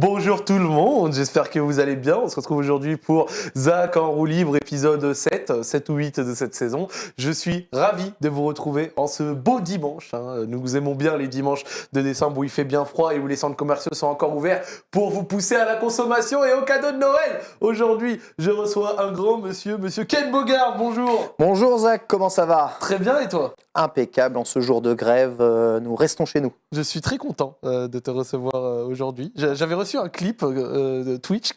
Bonjour tout le monde, j'espère que vous allez bien. On se retrouve aujourd'hui pour Zach en roue libre, épisode 7 ou 8 de cette saison. Je suis ravi de vous retrouver en ce beau dimanche. Nous aimons bien les dimanches de décembre où il fait bien froid et où les centres commerciaux sont encore ouverts pour vous pousser à la consommation et aux cadeaux de Noël. Aujourd'hui, je reçois un grand monsieur Ken Bogard. Bonjour. Bonjour Zach, comment ça va? Très bien, et toi? Impeccable, en ce jour de grève, nous restons chez nous. Je suis très content de te recevoir aujourd'hui. J'avais reçu un clip de Twitch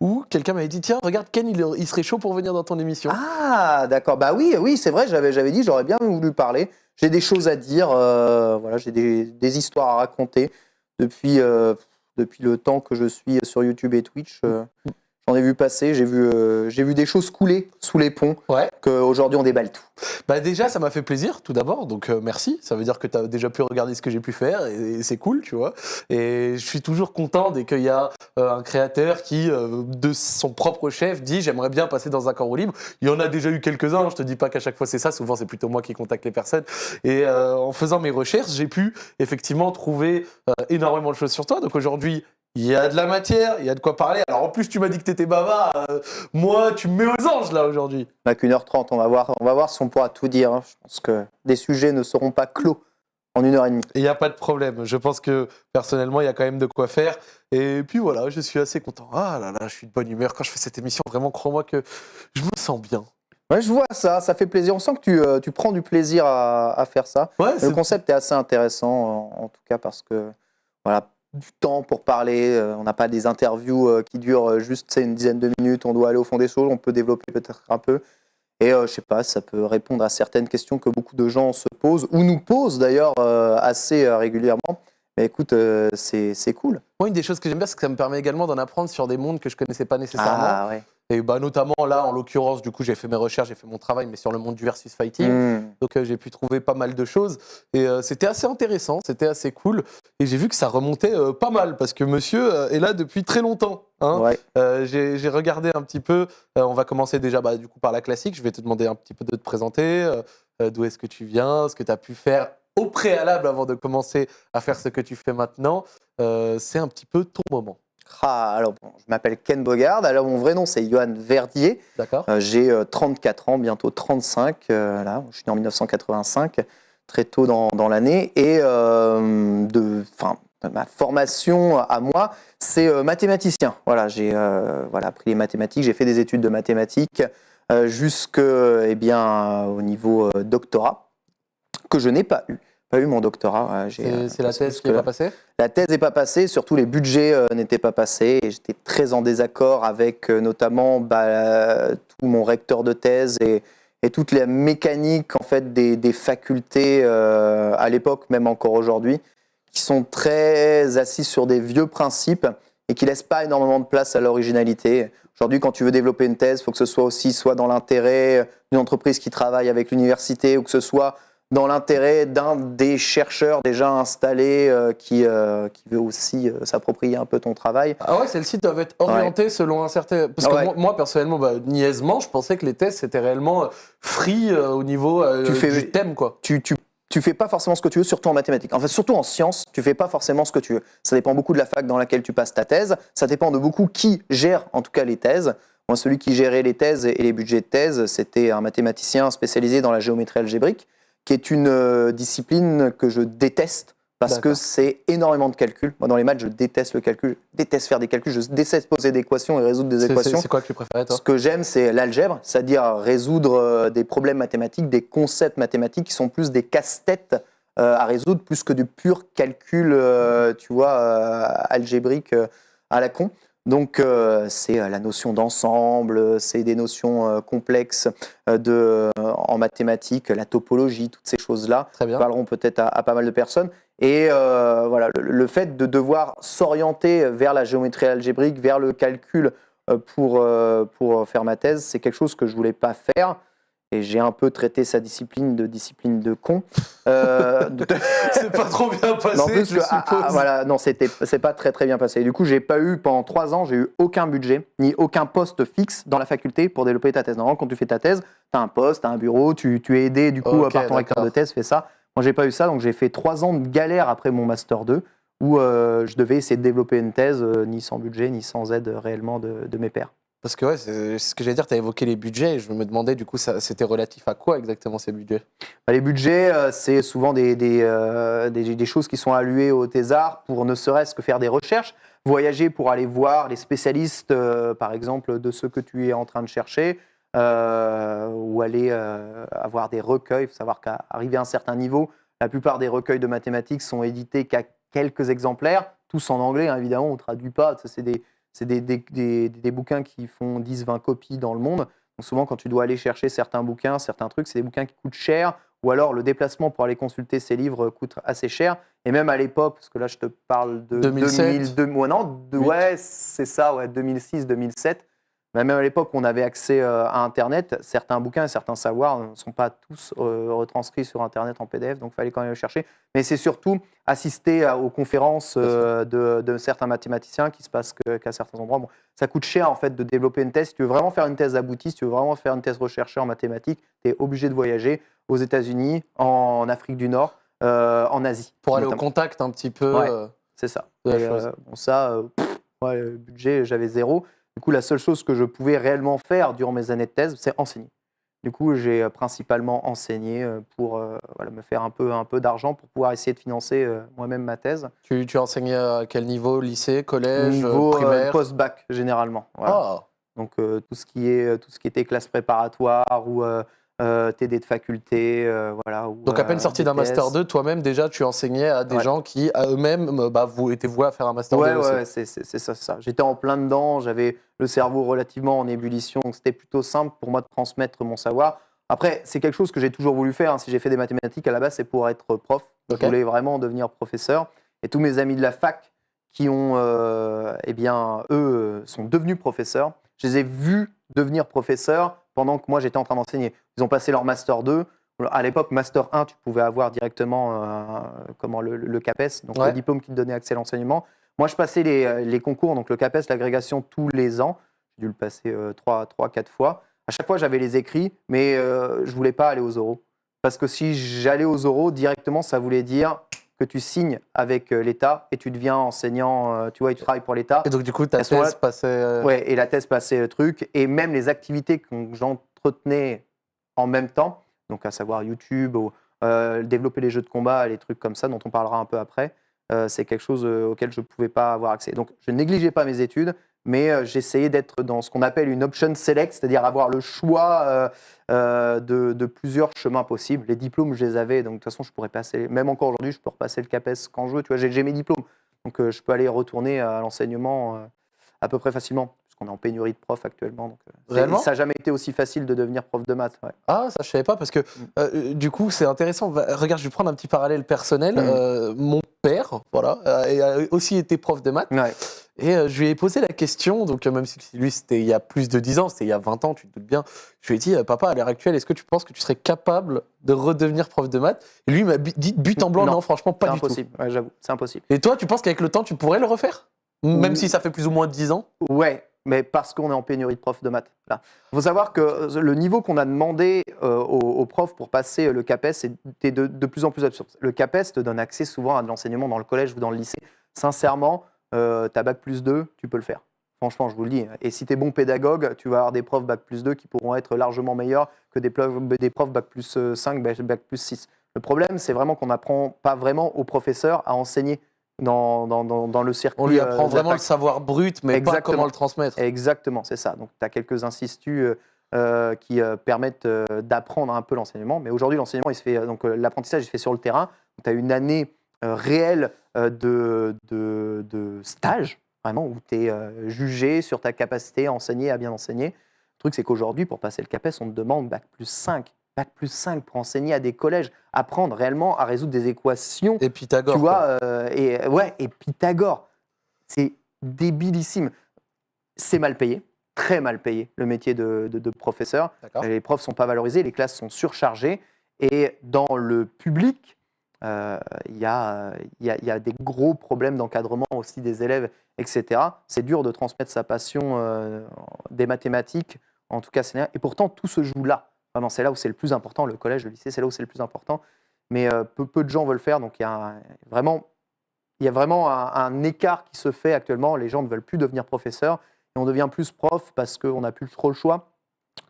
où quelqu'un m'avait dit « Tiens, regarde, Ken, il serait chaud pour venir dans ton émission. » Ah, d'accord, bah oui, c'est vrai, j'avais dit, j'aurais bien voulu parler. J'ai des choses à dire, voilà, j'ai des histoires à raconter depuis le temps que je suis sur YouTube et Twitch. J'en ai vu passer, j'ai vu des choses couler sous les ponts, Ouais. qu'aujourd'hui on déballe tout. Bah déjà, ça m'a fait plaisir, tout d'abord, donc merci. Ça veut dire que tu as déjà pu regarder ce que j'ai pu faire, et c'est cool, tu vois. Et je suis toujours content dès qu'il y a un créateur qui, de son propre chef, dit « J'aimerais bien passer dans un camp roue libre ». Il y en a déjà eu quelques-uns, je te dis pas qu'à chaque fois c'est ça, souvent c'est plutôt moi qui contacte les personnes. Et en faisant mes recherches, j'ai pu effectivement trouver énormément de choses sur toi. Donc aujourd'hui, il y a de la matière, il y a de quoi parler. Alors en plus, tu m'as dit que tu étais bavard. Moi, tu me mets aux anges là aujourd'hui. On n'a qu'1h30, on va voir si on pourra tout dire. Je pense que des sujets ne seront pas clos en 1h30. Il n'y a pas de problème. Je pense que personnellement, il y a quand même de quoi faire. Et puis voilà, je suis assez content. Ah là là, je suis de bonne humeur quand je fais cette émission. Vraiment, crois-moi que je me sens bien. Ouais, je vois ça fait plaisir. On sent que tu prends du plaisir à faire ça. Ouais, Le concept est assez intéressant, en tout cas, parce que voilà, du temps pour parler. On n'a pas des interviews qui durent juste une dizaine de minutes. On doit aller au fond des choses. On peut développer peut-être un peu. Et je sais pas, ça peut répondre à certaines questions que beaucoup de gens se posent, ou nous posent d'ailleurs assez régulièrement. Mais écoute, c'est cool. moi, une des choses que j'aime bien, c'est que ça me permet également d'en apprendre sur des mondes que je connaissais pas nécessairement. Ah ouais. Et bah, notamment là, en l'occurrence, du coup, j'ai fait mes recherches, j'ai fait mon travail, mais sur le monde du versus fighting. Donc j'ai pu trouver pas mal de choses. Et c'était assez intéressant, c'était assez cool. Et j'ai vu que ça remontait pas mal, parce que monsieur est là depuis très longtemps. Ouais. J'ai regardé un petit peu. On va commencer déjà du coup, par la classique. Je vais te demander un petit peu de te présenter. D'où est-ce que tu viens, ce que tu as pu faire au préalable avant de commencer à faire ce que tu fais maintenant. C'est un petit peu ton moment. Alors, bon, je m'appelle Ken Bogard. Alors, mon vrai nom, c'est Johan Verdier. D'accord. J'ai 34 ans, bientôt 35. Là, je suis né en 1985, très tôt dans l'année. Et ma formation à moi, c'est mathématicien. Voilà, j'ai appris les mathématiques. J'ai fait des études de mathématiques au niveau doctorat, que je n'ai pas eu. Pas eu mon doctorat. C'est la thèse qui n'est pas passée? La thèse n'est pas passée, surtout les budgets n'étaient pas passés. Et j'étais très en désaccord avec notamment tout mon recteur de thèse et toute la mécanique en fait, des facultés à l'époque, même encore aujourd'hui, qui sont très assises sur des vieux principes et qui ne laissent pas énormément de place à l'originalité. Aujourd'hui, quand tu veux développer une thèse, il faut que ce soit dans l'intérêt d'une entreprise qui travaille avec l'université ou que ce soit dans l'intérêt d'un des chercheurs déjà installés qui veut aussi s'approprier un peu ton travail. Ah ouais, celles-ci doivent être orientées selon un certain... Parce que moi, personnellement, niaisement, je pensais que les thèses, c'était réellement free au niveau du thème, quoi. Tu fais pas forcément ce que tu veux, surtout en mathématiques. En fait, surtout en sciences, tu fais pas forcément ce que tu veux. Ça dépend beaucoup de la fac dans laquelle tu passes ta thèse. Ça dépend de beaucoup qui gère, en tout cas, les thèses. Moi, celui qui gérait les thèses et les budgets de thèse, c'était un mathématicien spécialisé dans la géométrie algébrique, qui est une discipline que je déteste parce que c'est énormément de calculs. Moi, dans les maths, je déteste le calcul, je déteste faire des calculs, je déteste poser des équations et résoudre des équations. C'est quoi que tu préférais, toi? Ce que j'aime, c'est l'algèbre, c'est-à-dire résoudre des problèmes mathématiques, des concepts mathématiques qui sont plus des casse-têtes à résoudre, plus que du pur calcul, algébrique à la con. Donc, c'est la notion d'ensemble, c'est des notions complexes en mathématiques, la topologie, toutes ces choses-là. Très bien. Parleront peut-être à pas mal de personnes. Et le fait de devoir s'orienter vers la géométrie algébrique, vers le calcul pour faire ma thèse, c'est quelque chose que je ne voulais pas faire. Et j'ai un peu traité sa discipline de con. C'est pas trop bien passé, je suppose. C'est pas très très bien passé. Du coup, j'ai pas eu, pendant 3 ans, j'ai eu aucun budget, ni aucun poste fixe dans la faculté pour développer ta thèse. Normalement, quand tu fais ta thèse, tu as un poste, tu as un bureau, tu es aidé du coup par ton recteur de thèse, fais ça. Moi, j'ai pas eu ça, donc j'ai fait 3 ans de galère après mon Master 2, où je devais essayer de développer une thèse, ni sans budget, ni sans aide réellement de mes pairs. Parce que ouais, c'est ce que j'allais dire, tu as évoqué les budgets, et je me demandais du coup, c'était relatif à quoi exactement ces budgets? Bah, les budgets, c'est souvent des choses qui sont allouées au thésard pour ne serait-ce que faire des recherches, voyager pour aller voir les spécialistes, par exemple, de ceux que tu es en train de chercher, ou aller avoir des recueils. Il faut savoir qu'à arriver à un certain niveau, la plupart des recueils de mathématiques sont édités qu'à quelques exemplaires, tous en anglais, hein, évidemment, on ne traduit pas. C'est des bouquins qui font 10-20 copies dans le monde. Donc souvent, quand tu dois aller chercher certains bouquins, certains trucs, c'est des bouquins qui coûtent cher, ou alors le déplacement pour aller consulter ces livres coûte assez cher. Et même à l'époque, parce que là, je te parle de 2007. 2002, ouais, c'est ça, ouais, 2006, 2007. Mais même à l'époque, on avait accès à Internet. Certains bouquins et certains savoirs ne sont pas tous retranscrits sur Internet en PDF, donc il fallait quand même le chercher. Mais c'est surtout assister aux conférences de certains mathématiciens qui se passent qu'à certains endroits. Bon, ça coûte cher en fait de développer une thèse. Si tu veux vraiment faire une thèse aboutie, si tu veux vraiment faire une thèse recherchée en mathématiques, tu es obligé de voyager aux États-Unis, en Afrique du Nord, en Asie. Pour aller au notamment. contact un petit peu Ouais, c'est ça. de la Et, chose. bon, ça, ouais, le budget, j'avais zéro. Du coup, la seule chose que je pouvais réellement faire durant mes années de thèse, c'est enseigner. Du coup, j'ai principalement enseigné pour voilà, me faire un peu d'argent pour pouvoir essayer de financer moi-même ma thèse. Tu enseignais à quel niveau? Lycée, collège, Niveau primaire? post-bac, généralement. Voilà. Ah, Donc, tout ce qui était classe préparatoire ou TD de faculté, voilà. Ou, donc à peine sorti d'un BTS. Master 2, toi-même déjà tu enseignais à des Ouais. gens qui à eux-mêmes étaient voués à faire un Master 2 Ouais, aussi. ouais, c'est ça, c'est ça. J'étais en plein dedans, j'avais le cerveau relativement en ébullition, donc c'était plutôt simple pour moi de transmettre mon savoir. Après, c'est quelque chose que j'ai toujours voulu faire, hein. Si j'ai fait des mathématiques, à la base, c'est pour être prof. Ok. Je voulais vraiment devenir professeur. Et tous mes amis de la fac qui ont, eh bien, eux, sont devenus professeurs. Je les ai vus devenir professeurs pendant que moi, j'étais en train d'enseigner. Ils ont passé leur Master 2. À l'époque, Master 1, tu pouvais avoir directement le CAPES, donc Ouais. le diplôme qui te donnait accès à l'enseignement. Moi, je passais les concours, donc le CAPES, l'agrégation, tous les ans. J'ai dû le passer 3-4 fois. À chaque fois, j'avais les écrits, mais je ne voulais pas aller aux oraux. Parce que si j'allais aux oraux, directement, ça voulait dire que tu signes avec l'État et tu deviens enseignant, tu vois, et tu travailles pour l'État. Et donc du coup ta À ce moment-là, thèse passait... Ouais, et la thèse passait le truc. Et même les activités que j'entretenais en même temps, donc à savoir YouTube, ou, développer les jeux de combat, les trucs comme ça, dont on parlera un peu après, c'est quelque chose auquel je ne pouvais pas avoir accès. Donc je ne négligeais pas mes études, mais j'essayais d'être dans ce qu'on appelle une option select, c'est-à-dire avoir le choix de plusieurs chemins possibles. Les diplômes, je les avais, donc de toute façon, je pourrais passer, même encore aujourd'hui, je peux repasser le CAPES quand je veux. Tu vois, j'ai mes diplômes, donc je peux aller retourner à l'enseignement à peu près facilement, parce qu'on est en pénurie de profs actuellement. Donc, Réellement? ça n'a jamais été aussi facile de devenir prof de maths. Ouais. Ah, ça je savais pas parce que du coup c'est intéressant. Regarde, je vais prendre un petit parallèle personnel. Mon père, voilà, a aussi été prof de maths. Ouais. Et je lui ai posé la question, donc même si lui c'était il y a plus de 10 ans, c'était il y a 20 ans, tu te doutes bien. Je lui ai dit, papa, à l'heure actuelle, est-ce que tu penses que tu serais capable de redevenir prof de maths? Et lui il m'a dit but en blanc, non, franchement pas C'est du impossible. Ouais, j'avoue, c'est impossible. tout. Et toi, tu penses qu'avec le temps, tu pourrais le refaire? Même si ça fait plus ou moins 10 ans? Ouais, mais parce qu'on est en pénurie de profs de maths. Il faut savoir que le niveau qu'on a demandé aux profs pour passer le CAPES était de plus en plus absurde. Le CAPES te donne accès souvent à de l'enseignement dans le collège ou dans le lycée. Sincèrement, t'as bac+2, tu peux le faire. Franchement, je vous le dis. Et si tu es bon pédagogue, tu vas avoir des profs bac+2 qui pourront être largement meilleurs que des profs bac+5, bac+6. Le problème, c'est vraiment qu'on n'apprend pas vraiment aux professeurs à enseigner dans le circuit. On lui apprend de la vraiment le fac. savoir brut, mais pas Exactement. comment le transmettre. Exactement, c'est ça. Donc, tu as quelques instituts qui permettent d'apprendre un peu l'enseignement. Mais aujourd'hui, l'enseignement, il se fait, donc l'apprentissage, il se fait sur le terrain. Tu as une année réelle de stage, vraiment, où tu es jugé sur ta capacité à enseigner, à bien enseigner. Le truc, c'est qu'aujourd'hui, pour passer le CAPES, on te demande bac+5. Bac+5 pour enseigner à des collèges, apprendre réellement à résoudre des équations. Et Pythagore. Tu vois, et Pythagore. C'est débilissime. C'est mal payé, très mal payé, le métier de professeur. D'accord. Les profs ne sont pas valorisés, les classes sont surchargées. Et dans le public, il y a des gros problèmes d'encadrement aussi des élèves, etc. C'est dur de transmettre sa passion des mathématiques, en tout cas. Et pourtant, tout se joue là. Vraiment, c'est là où c'est le plus important. Le collège, le lycée, c'est là où c'est le plus important. Mais peu de gens veulent le faire. Donc, vraiment, Il y a vraiment un écart qui se fait actuellement. Les gens ne veulent plus devenir professeurs et on devient plus prof parce qu'on n'a plus trop le choix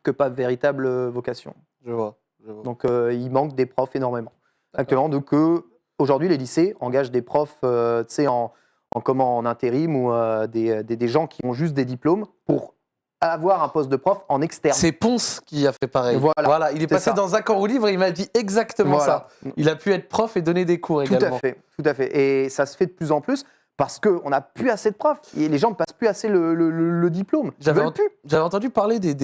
que pas de véritable vocation. Je vois. Donc, il manque des profs énormément. D'accord. Actuellement, donc, aujourd'hui, les lycées engagent des profs en intérim ou des gens qui ont juste des diplômes pour avoir un poste de prof en externe. C'est Ponce qui a fait pareil. Voilà, il est c'est passé ça. dans un cours au livre et il m'a dit exactement ça. Il a pu être prof et donner des cours également. Tout à fait. Et ça se fait de plus en plus parce qu'on n'a plus assez de profs. Et les gens ne passent plus assez le diplôme. J'avais entendu parler des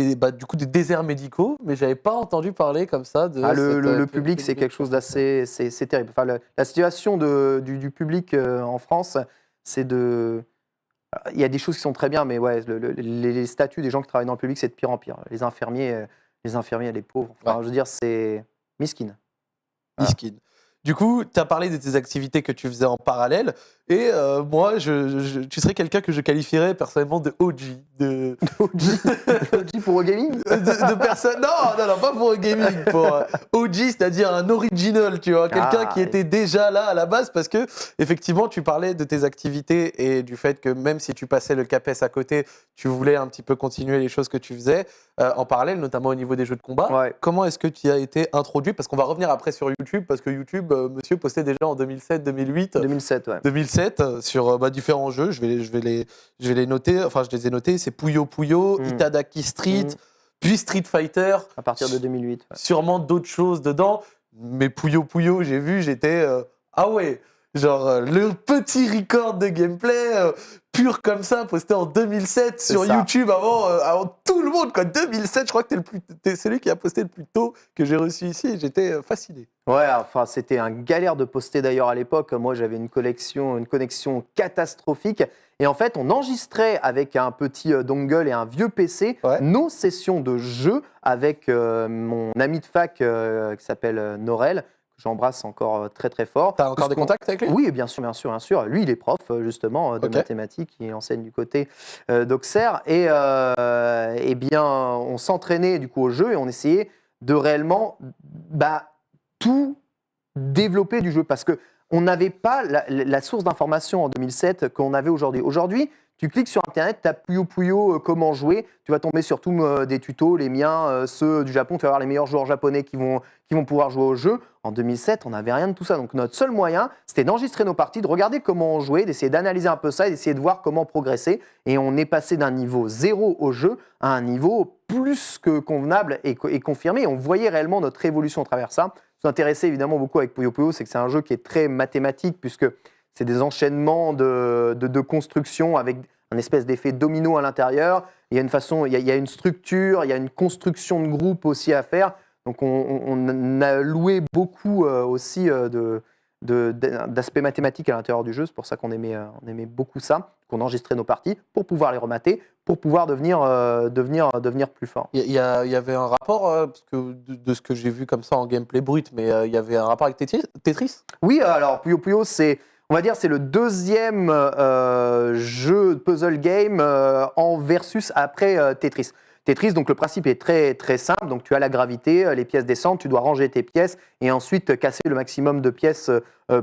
déserts médicaux, mais j'avais pas entendu parler comme ça de... le public, c'est quelque chose d'assez... C'est terrible. Enfin, la situation du public en France, c'est de... Il y a des choses qui sont très bien, mais ouais, les statuts des gens qui travaillent dans le public, c'est de pire en pire. Les infirmiers, les pauvres. Enfin, je veux dire, c'est miskin. Miskin. Du coup, tu as parlé de tes activités que tu faisais en parallèle. Et moi, tu serais quelqu'un que je qualifierais personnellement de OG. OG pour gaming de personne. Non, pas pour gaming. Pour OG, c'est-à-dire un original, tu vois. Quelqu'un qui était déjà là à la base. Parce que, effectivement, tu parlais de tes activités et du fait que même si tu passais le CAPES à côté, tu voulais un petit peu continuer les choses que tu faisais en parallèle, notamment au niveau des jeux de combat. Ouais. Comment est-ce que tu as été introduit? Parce qu'on va revenir après sur YouTube, parce que YouTube, monsieur postait déjà en 2007, 2008. 2007, ouais. 2007 sur différents jeux. Je vais les noter. Enfin, je les ai notés. C'est Puyo Puyo, Itadaki Street, puis Street Fighter. À partir de 2008. Ouais. Sûrement d'autres choses dedans. Mais Puyo Puyo, j'ai vu, j'étais... ah ouais, genre le petit record de gameplay pur comme ça, posté en 2007 sur YouTube avant tout le monde. Quoi. 2007, je crois que t'es celui qui a posté le plus tôt que j'ai reçu ici et j'étais fasciné. Ouais, enfin, c'était un galère de poster d'ailleurs à l'époque. Moi, j'avais une connexion catastrophique. Et en fait, on enregistrait avec un petit dongle et un vieux PC nos sessions de jeu avec mon ami de fac qui s'appelle Norel. J'embrasse encore très très fort. T'as encore des contacts avec lui? Oui, bien sûr. Lui, il est prof justement de mathématiques, il enseigne du côté d'Auxerre. Et bien, on s'entraînait du coup au jeu et on essayait de réellement tout développer du jeu parce qu'on n'avait pas la source d'information en 2007 qu'on avait aujourd'hui. Aujourd'hui, tu cliques sur Internet, tu as Puyo Puyo, comment jouer, tu vas tomber sur tous des tutos, les miens, ceux du Japon, tu vas avoir les meilleurs joueurs japonais qui vont pouvoir jouer au jeu. En 2007, on n'avait rien de tout ça. Donc notre seul moyen, c'était d'enregistrer nos parties, de regarder comment on jouait, d'essayer d'analyser un peu ça et d'essayer de voir comment progresser. Et on est passé d'un niveau 0 au jeu à un niveau plus que convenable et confirmé. Et on voyait réellement notre évolution à travers ça. Ce qui m'intéressait évidemment beaucoup avec Puyo Puyo, c'est que c'est un jeu qui est très mathématique puisque c'est des enchaînements de construction avec un espèce d'effet domino à l'intérieur. Il y a une façon, il y a une structure, il y a une construction de groupe aussi à faire. Donc on a loué beaucoup aussi d'aspects mathématiques à l'intérieur du jeu. C'est pour ça qu'on aimait beaucoup ça, qu'on enregistrait nos parties pour pouvoir les remater, pour pouvoir devenir plus fort. Il y avait un rapport, parce que de ce que j'ai vu comme ça en gameplay brut, mais il y avait un rapport avec Tetris? Oui, alors Puyo Puyo, c'est le deuxième jeu de puzzle game en versus après Tetris. Tetris, donc le principe est très, très simple. Donc tu as la gravité, les pièces descendent, tu dois ranger tes pièces et ensuite casser le maximum de pièces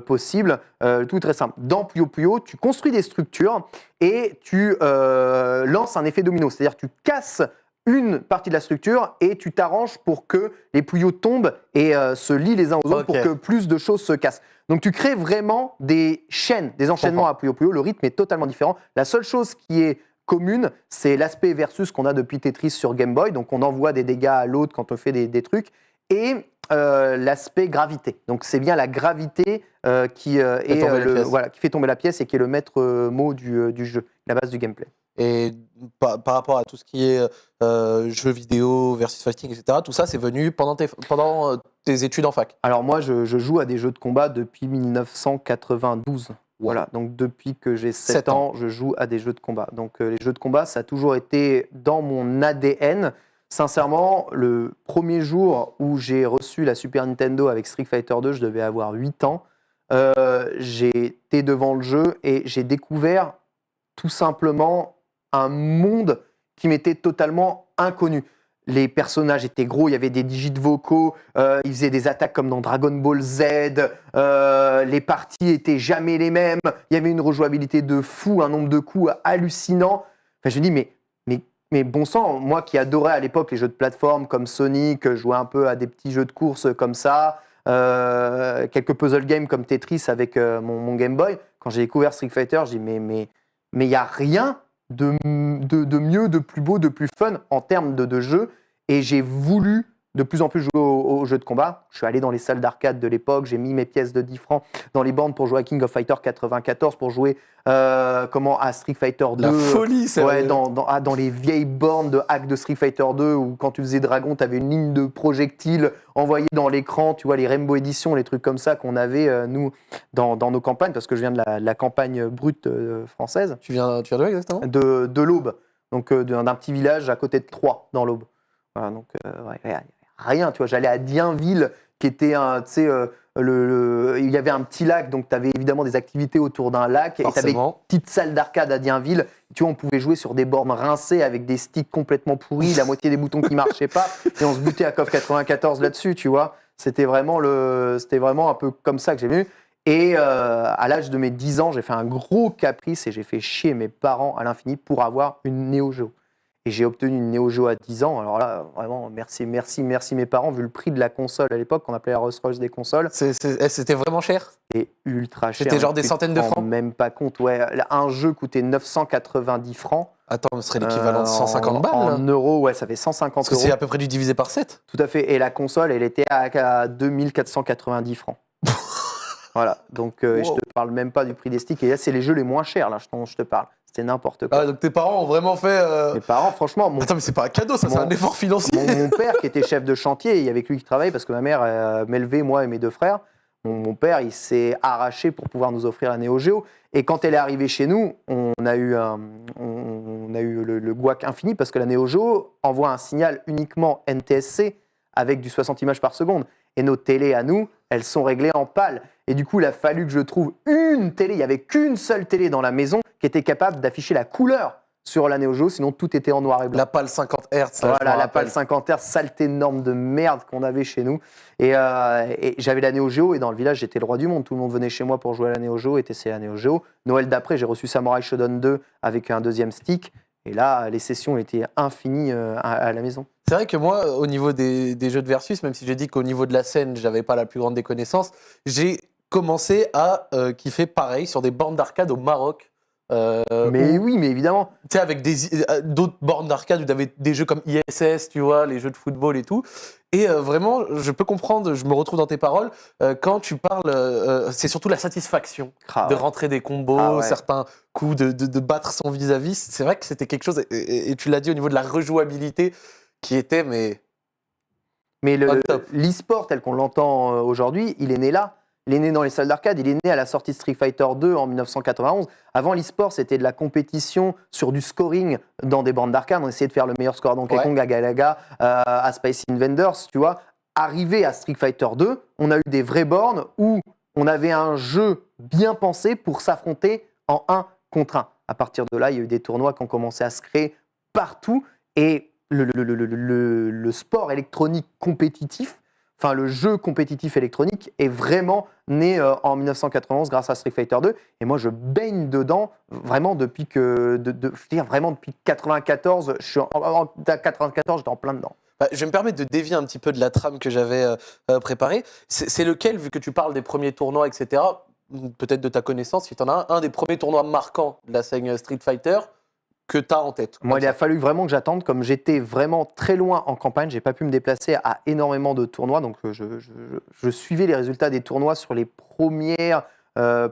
possible. Tout est très simple. Dans Puyo Puyo, tu construis des structures et tu lances un effet domino. C'est-à-dire que tu casses une partie de la structure et tu t'arranges pour que les Puyo tombent et se lient les uns aux autres pour que plus de choses se cassent. Donc tu crées vraiment des chaînes, des enchaînements à Puyo Puyo. Le rythme est totalement différent. La seule chose qui est commune, c'est l'aspect versus qu'on a depuis Tetris sur Game Boy. Donc on envoie des dégâts à l'autre quand on fait des trucs. Et l'aspect gravité. Donc c'est bien la gravité qui fait tomber la pièce et qui est le maître mot du jeu, la base du gameplay. Et par rapport à tout ce qui est jeux vidéo, versus fighting, etc., tout ça, c'est venu pendant tes études en fac? Alors moi, je joue à des jeux de combat depuis 1992. Voilà, donc depuis que j'ai 7 ans, je joue à des jeux de combat. Donc les jeux de combat, ça a toujours été dans mon ADN. Sincèrement, le premier jour où j'ai reçu la Super Nintendo avec Street Fighter 2, je devais avoir 8 ans. J'ai été devant le jeu et j'ai découvert tout simplement un monde qui m'était totalement inconnu. les personnages étaient gros, il y avait des digits vocaux, ils faisaient des attaques comme dans Dragon Ball Z, les parties étaient jamais les mêmes, il y avait une rejouabilité de fou, un nombre de coups hallucinant. Enfin, je me dis, mais bon sang, moi qui adorais à l'époque les jeux de plateforme comme Sonic, je jouais un peu à des petits jeux de course comme ça, quelques puzzle games comme Tetris avec mon Game Boy, quand j'ai découvert Street Fighter, je dis, mais il n'y a rien de mieux, de plus beau, de plus fun en termes de jeu. Et j'ai voulu de plus en plus jouer aux jeux de combat. Je suis allé dans les salles d'arcade de l'époque, j'ai mis mes pièces de 10 francs dans les bornes pour jouer à King of Fighter 94, pour jouer à Street Fighter 2. La folie, c'est ouais, dans les vieilles bornes de hack de Street Fighter 2, où quand tu faisais Dragon, tu avais une ligne de projectiles envoyée dans l'écran, tu vois, les Rainbow Edition, les trucs comme ça qu'on avait, nous, dans nos campagnes, parce que je viens de la campagne brute française. Tu viens d'où exactement ? De l'Aube, donc d'un petit village à côté de Troyes, dans l'Aube. Voilà, donc, rien, tu vois, j'allais à Dienville, qui était tu sais, il y avait un petit lac, donc tu avais évidemment des activités autour d'un lac, et tu avais une petite salle d'arcade à Dienville, tu vois, on pouvait jouer sur des bornes rincées avec des sticks complètement pourris, la moitié des boutons qui marchaient pas, et on se butait à KOF 94 là-dessus, tu vois, c'était vraiment un peu comme ça que j'ai vu. Et à l'âge de mes 10 ans, j'ai fait un gros caprice et j'ai fait chier mes parents à l'infini pour avoir une Neo Geo. Et j'ai obtenu une Neo Geo à 10 ans. Alors là, vraiment, merci mes parents, vu le prix de la console à l'époque, qu'on appelait la Rolls-Royce des consoles. C'était vraiment cher ? C'était ultra cher. C'était genre des centaines de francs ? Même pas compte, ouais. Un jeu coûtait 990 francs. Attends, ce serait l'équivalent de 150 balles en là. euros, ouais, ça fait 150 Parce que euros. c'est à peu près du divisé par 7. Tout à fait. Et la console, elle était à 2490 francs. Voilà, donc je te parle même pas du prix des sticks. Et là, c'est les jeux les moins chers, là, je te parle. C'était n'importe quoi. Ah, donc tes parents ont vraiment fait. Mes parents, franchement. Attends, mais c'est pas un cadeau, ça, c'est un effort financier. Mon père, qui était chef de chantier, il y avait que lui qui travaillait parce que ma mère m'élevait, moi et mes deux frères. Mon père, il s'est arraché pour pouvoir nous offrir la Neo Geo. Et quand elle est arrivée chez nous, on a eu le gouac infini parce que la Neo Geo envoie un signal uniquement NTSC avec du 60 images par seconde. Et nos télés à nous, elles sont réglées en PAL. Et du coup, il a fallu que je trouve une télé. Il n'y avait qu'une seule télé dans la maison qui était capable d'afficher la couleur sur la Neo Geo, sinon tout était en noir et blanc. La PAL 50 Hz. Voilà, la PAL 50 Hz, saleté norme de merde qu'on avait chez nous. Et j'avais la Neo Geo et dans le village, j'étais le roi du monde. Tout le monde venait chez moi pour jouer à la Neo Geo et tester la Neo Geo. Noël d'après, j'ai reçu Samurai Shodown 2 avec un deuxième stick. Et là, les sessions étaient infinies à la maison. C'est vrai que moi, au niveau des jeux de versus, même si j'ai dit qu'au niveau de la scène, j'avais pas la plus grande des connaissances, j'ai commencé à kiffer pareil sur des bornes d'arcade au Maroc. Oui, mais évidemment. Tu sais, avec d'autres bornes d'arcade où tu avais des jeux comme ISS, tu vois, les jeux de football et tout. Et vraiment, je peux comprendre, je me retrouve dans tes paroles, quand tu parles, c'est surtout la satisfaction de rentrer des combos, certains coups, de battre son vis-à-vis. C'est vrai que c'était quelque chose, et tu l'as dit au niveau de la rejouabilité, qui était, mais l'e-sport tel qu'on l'entend aujourd'hui, il est né là. Il est né dans les salles d'arcade, il est né à la sortie de Street Fighter 2 en 1991. Avant, l'e-sport, c'était de la compétition sur du scoring dans des bornes d'arcade. On essayait de faire le meilleur score à Donkey Kong, à Galaga, à Space Invaders, tu vois. Arrivé à Street Fighter 2, on a eu des vraies bornes où on avait un jeu bien pensé pour s'affronter en 1 contre 1. À partir de là, il y a eu des tournois qui ont commencé à se créer partout. Et le sport électronique compétitif, enfin le jeu compétitif électronique est vraiment né en 1991 grâce à Street Fighter 2. Et moi, je baigne dedans vraiment depuis depuis 94. Je suis en 94, j'étais en plein dedans. Je vais me permettre de dévier un petit peu de la trame que j'avais préparée. C'est lequel, vu que tu parles des premiers tournois, etc., peut-être de ta connaissance, si tu en as un des premiers tournois marquants de la scène Street Fighter que tu as en tête? Moi, il a fallu vraiment que j'attende. Comme j'étais vraiment très loin en campagne, je n'ai pas pu me déplacer à énormément de tournois. Donc, je suivais les résultats des tournois sur les premières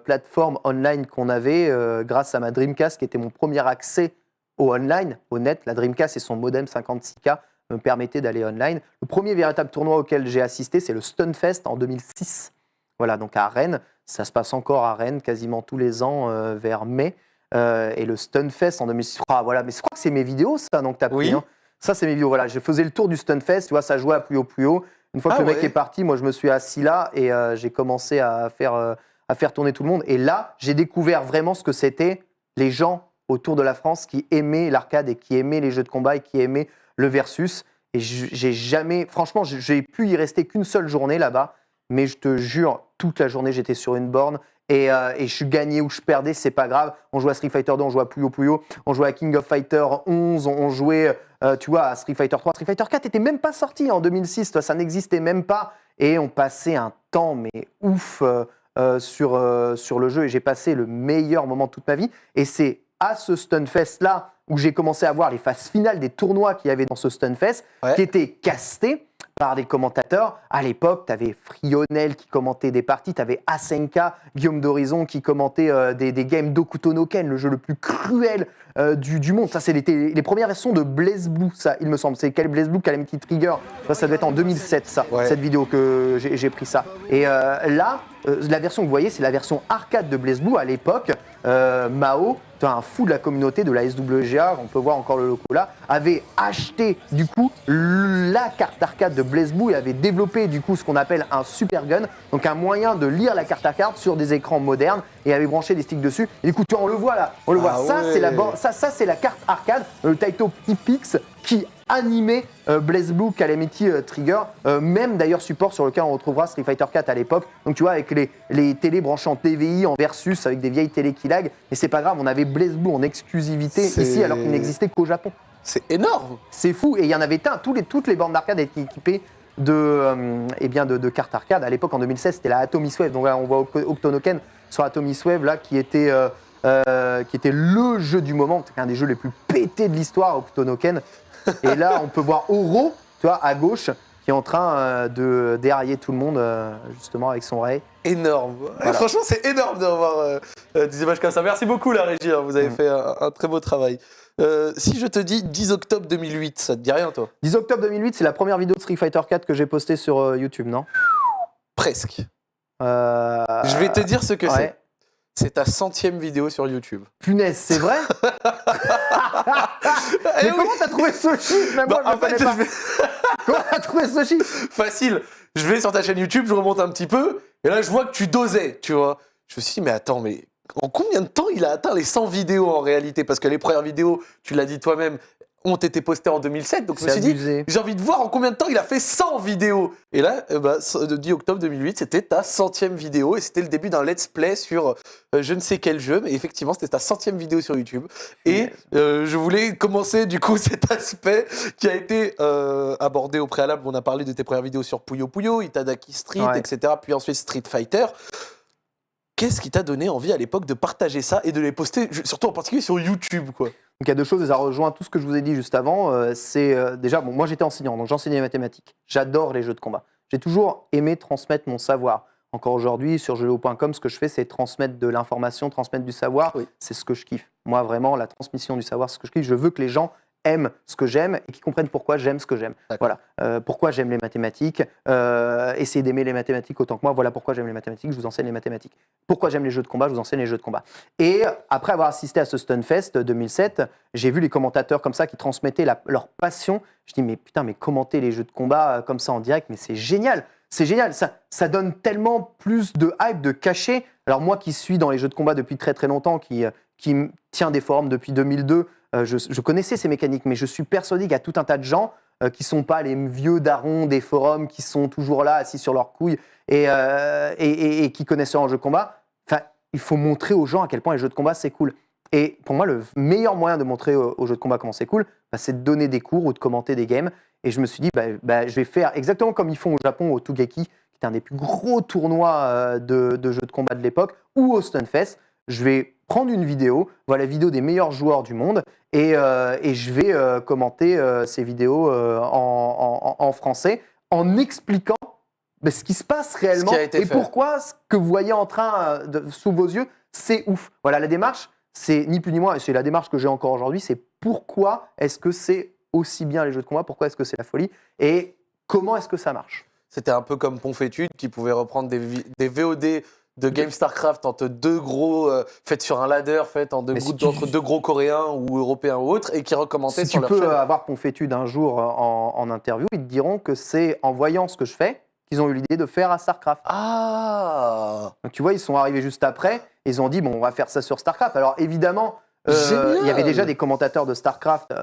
plateformes online qu'on avait grâce à ma Dreamcast, qui était mon premier accès au online, au net. La Dreamcast et son modem 56K me permettaient d'aller online. Le premier véritable tournoi auquel j'ai assisté, c'est le Stunfest en 2006. Voilà, donc à Rennes. Ça se passe encore à Rennes quasiment tous les ans vers mai. Et le Stunfest en 2006. Voilà, mais je crois que c'est mes vidéos, ça, donc t'as pris. Oui. Hein. Ça, c'est mes vidéos. Voilà, je faisais le tour du Stunfest, tu vois, ça jouait à plus haut. Une fois que le mec est parti, moi, je me suis assis là et j'ai commencé à faire tourner tout le monde. Et là, j'ai découvert vraiment ce que c'était les gens autour de la France qui aimaient l'arcade et qui aimaient les jeux de combat et qui aimaient le versus. Et j'ai jamais, franchement, j'ai pu y rester qu'une seule journée là-bas, mais je te jure, toute la journée, j'étais sur une borne. Et je gagnais ou je perdais, c'est pas grave. On jouait à Street Fighter 2, on jouait à Puyo Puyo, on jouait à King of Fighter 11, on jouait, tu vois, à Street Fighter 3. Street Fighter 4 n'était même pas sorti en 2006, ça n'existait même pas. Et on passait un temps, mais ouf, sur le jeu. Et j'ai passé le meilleur moment de toute ma vie. Et c'est à ce Stunfest-là où j'ai commencé à voir les phases finales des tournois qu'il y avait dans ce Stunfest, qui étaient castés par des commentateurs. À l'époque, tu avais Frionel qui commentait des parties, tu avais Asenka, Guillaume d'Horizon qui commentait des games d'Hokuto no Ken, le jeu le plus cruel du monde. Ça, c'est les premières versions de Blaze Blue, ça, il me semble. C'est quel Blaze Blue, Calamity Trigger. Ça doit être en 2007, ça, cette vidéo que j'ai pris ça. Et là, la version que vous voyez, c'est la version arcade de Blaze Blue. À l'époque, Mao, un fou de la communauté de la SWGA, on peut voir encore le logo là, avait acheté du coup la carte arcade de Blaze Blue et avait développé du coup ce qu'on appelle un super gun, donc un moyen de lire la carte arcade sur des écrans modernes et avait branché des sticks dessus. Et du coup, on le voit là, on le voit. Ça, c'est la carte arcade, le Taito Pix qui animait Blaze Blue Calamity Trigger, même d'ailleurs support sur lequel on retrouvera Street Fighter 4 à l'époque. Donc tu vois, avec les télés branchées en TVI, en versus, avec des vieilles télés qui lag, mais c'est pas grave, on avait Blaze Blue en exclusivité ici alors qu'il n'existait qu'au Japon. C'est énorme. C'est fou, et il y en avait toutes les bornes d'arcade étaient équipées de cartes arcade. À l'époque, en 2016, c'était la Atomic Wave. Donc là, on voit Hokuto no Ken sur Atomic Wave, là, qui était le jeu du moment, c'est un des jeux les plus pétés de l'histoire, Hokuto no Ken. Et là, on peut voir Oro, tu vois, à gauche, qui est en train de dérailler tout le monde, justement, avec son ray. Énorme. Voilà. Franchement, c'est énorme de revoir des images comme ça. Merci beaucoup, la régie. Hein. Vous avez fait un très beau travail. Si je te dis 10 octobre 2008, ça te dit rien, toi? 10 octobre 2008, c'est la première vidéo de Street Fighter 4 que j'ai postée sur YouTube, non? Presque. Je vais te dire ce que c'est. C'est ta 100e vidéo sur YouTube. Punaise, c'est vrai? Mais comment t'as trouvé ce chiffre? Même moi, je ne connais pas. Comment t'as trouvé ce chiffre? Facile. Je vais sur ta chaîne YouTube, je remonte un petit peu, et là, je vois que tu dosais, tu vois. Je me suis dit, mais attends, mais en combien de temps il a atteint les 100 vidéos en réalité? Parce que les premières vidéos, tu l'as dit toi-même, ont été postées en 2007. Donc je me suis dit, j'ai envie de voir en combien de temps il a fait 100 vidéos. Et là, le 10 octobre 2008, c'était ta 100e vidéo. Et c'était le début d'un let's play sur je ne sais quel jeu. Mais effectivement, c'était ta 100e vidéo sur YouTube. Et je voulais commencer du coup cet aspect qui a été abordé au préalable. On a parlé de tes premières vidéos sur Puyo Puyo, Itadaki Street, etc. Puis ensuite Street Fighter. Qu'est-ce qui t'a donné envie à l'époque de partager ça et de les poster, surtout en particulier sur YouTube, quoi? Donc il y a deux choses, et ça rejoint tout ce que je vous ai dit juste avant. Déjà, moi j'étais enseignant, donc j'enseignais les mathématiques. J'adore les jeux de combat. J'ai toujours aimé transmettre mon savoir. Encore aujourd'hui, sur jeuxvideo.com, ce que je fais, c'est transmettre de l'information, transmettre du savoir. Oui. C'est ce que je kiffe. Moi, vraiment, la transmission du savoir, c'est ce que je kiffe. Je veux que les gens aiment ce que j'aime et qu'ils comprennent pourquoi j'aime ce que j'aime. Voilà. Pourquoi j'aime les mathématiques. Essayez d'aimer les mathématiques autant que moi. Voilà pourquoi j'aime les mathématiques, je vous enseigne les mathématiques. Pourquoi j'aime les jeux de combat, je vous enseigne les jeux de combat. Et après avoir assisté à ce Stunfest 2007, j'ai vu les commentateurs comme ça qui transmettaient leur passion. Je dis, mais putain, mais commenter les jeux de combat comme ça en direct, mais c'est génial. C'est génial, ça donne tellement plus de hype, de cachet. Alors moi qui suis dans les jeux de combat depuis très très longtemps, qui tient des forums depuis 2002, je connaissais ces mécaniques, mais je suis persuadé qu'il y a tout un tas de gens qui ne sont pas les vieux darons des forums, qui sont toujours là, assis sur leurs couilles, et qui connaissent en jeu de combat. Enfin, il faut montrer aux gens à quel point les jeux de combat, c'est cool. Et pour moi, le meilleur moyen de montrer aux jeux de combat comment c'est cool, c'est de donner des cours ou de commenter des games. Et je me suis dit, je vais faire exactement comme ils font au Japon, au Tougeki, qui est un des plus gros tournois de jeux de combat de l'époque, ou au Stunfest. Je vais prendre une vidéo, voilà la vidéo des meilleurs joueurs du monde, et je vais commenter ces vidéos en français, en expliquant ce qui se passe réellement et pourquoi ce que vous voyez en train sous vos yeux, c'est ouf. Voilà, la démarche, c'est ni plus ni moins, et c'est la démarche que j'ai encore aujourd'hui, c'est pourquoi est-ce que c'est aussi bien les jeux de combat, pourquoi est-ce que c'est la folie, et comment est-ce que ça marche. C'était un peu comme Ponfétude qui pouvait reprendre des VOD de Game StarCraft entre deux gros, faites sur un ladder, faites entre deux gros coréens ou européens ou autres, et qui recommendaient sur leur chaîne. Tu peux avoir Ponfétude un jour en interview, ils te diront que c'est en voyant ce que je fais qu'ils ont eu l'idée de faire à StarCraft. Ah. Donc tu vois, ils sont arrivés juste après, et ils ont dit, bon, on va faire ça sur StarCraft. Alors évidemment, Il y avait déjà des commentateurs de StarCraft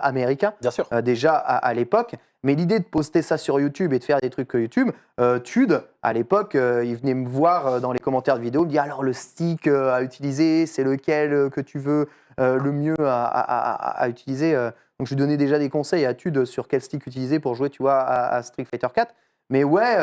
américains, Bien sûr. déjà à l'époque. Mais l'idée de poster ça sur YouTube et de faire des trucs YouTube, Tude, à l'époque, il venait me voir dans les commentaires de vidéos, il me dit alors le stick à utiliser, c'est lequel que tu veux le mieux à utiliser. Donc je lui donnais déjà des conseils à Tude sur quel stick utiliser pour jouer, tu vois, à Street Fighter 4. Mais ouais,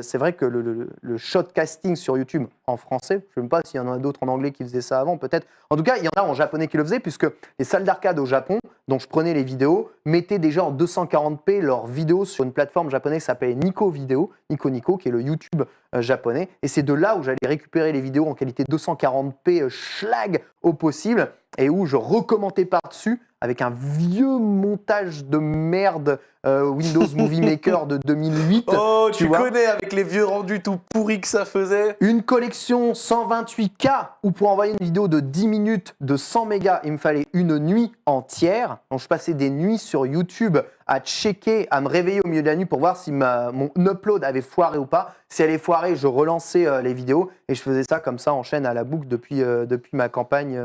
c'est vrai que le shotcasting sur YouTube en français, je ne sais même pas s'il y en a d'autres en anglais qui faisaient ça avant, peut-être. En tout cas, il y en a en japonais qui le faisaient, puisque les salles d'arcade au Japon, dont je prenais les vidéos, mettaient déjà en 240p leurs vidéos sur une plateforme japonaise qui s'appelait Nico Video, Nico, qui est le YouTube japonais. Et c'est de là où j'allais récupérer les vidéos en qualité 240p schlag au possible, et où je recommentais par-dessus avec un vieux montage de merde Windows Movie Maker de 2008. Oh, tu vois, connais avec les vieux rendus tout pourris que ça faisait. une collection 128K où pour envoyer une vidéo de 10 minutes de 100 mégas, il me fallait une nuit entière. Donc je passais des nuits sur YouTube à checker, à me réveiller au milieu de la nuit pour voir si mon upload avait foiré ou pas. Si elle est foirée, je relançais les vidéos et je faisais ça comme ça en chaîne à la boucle depuis ma campagne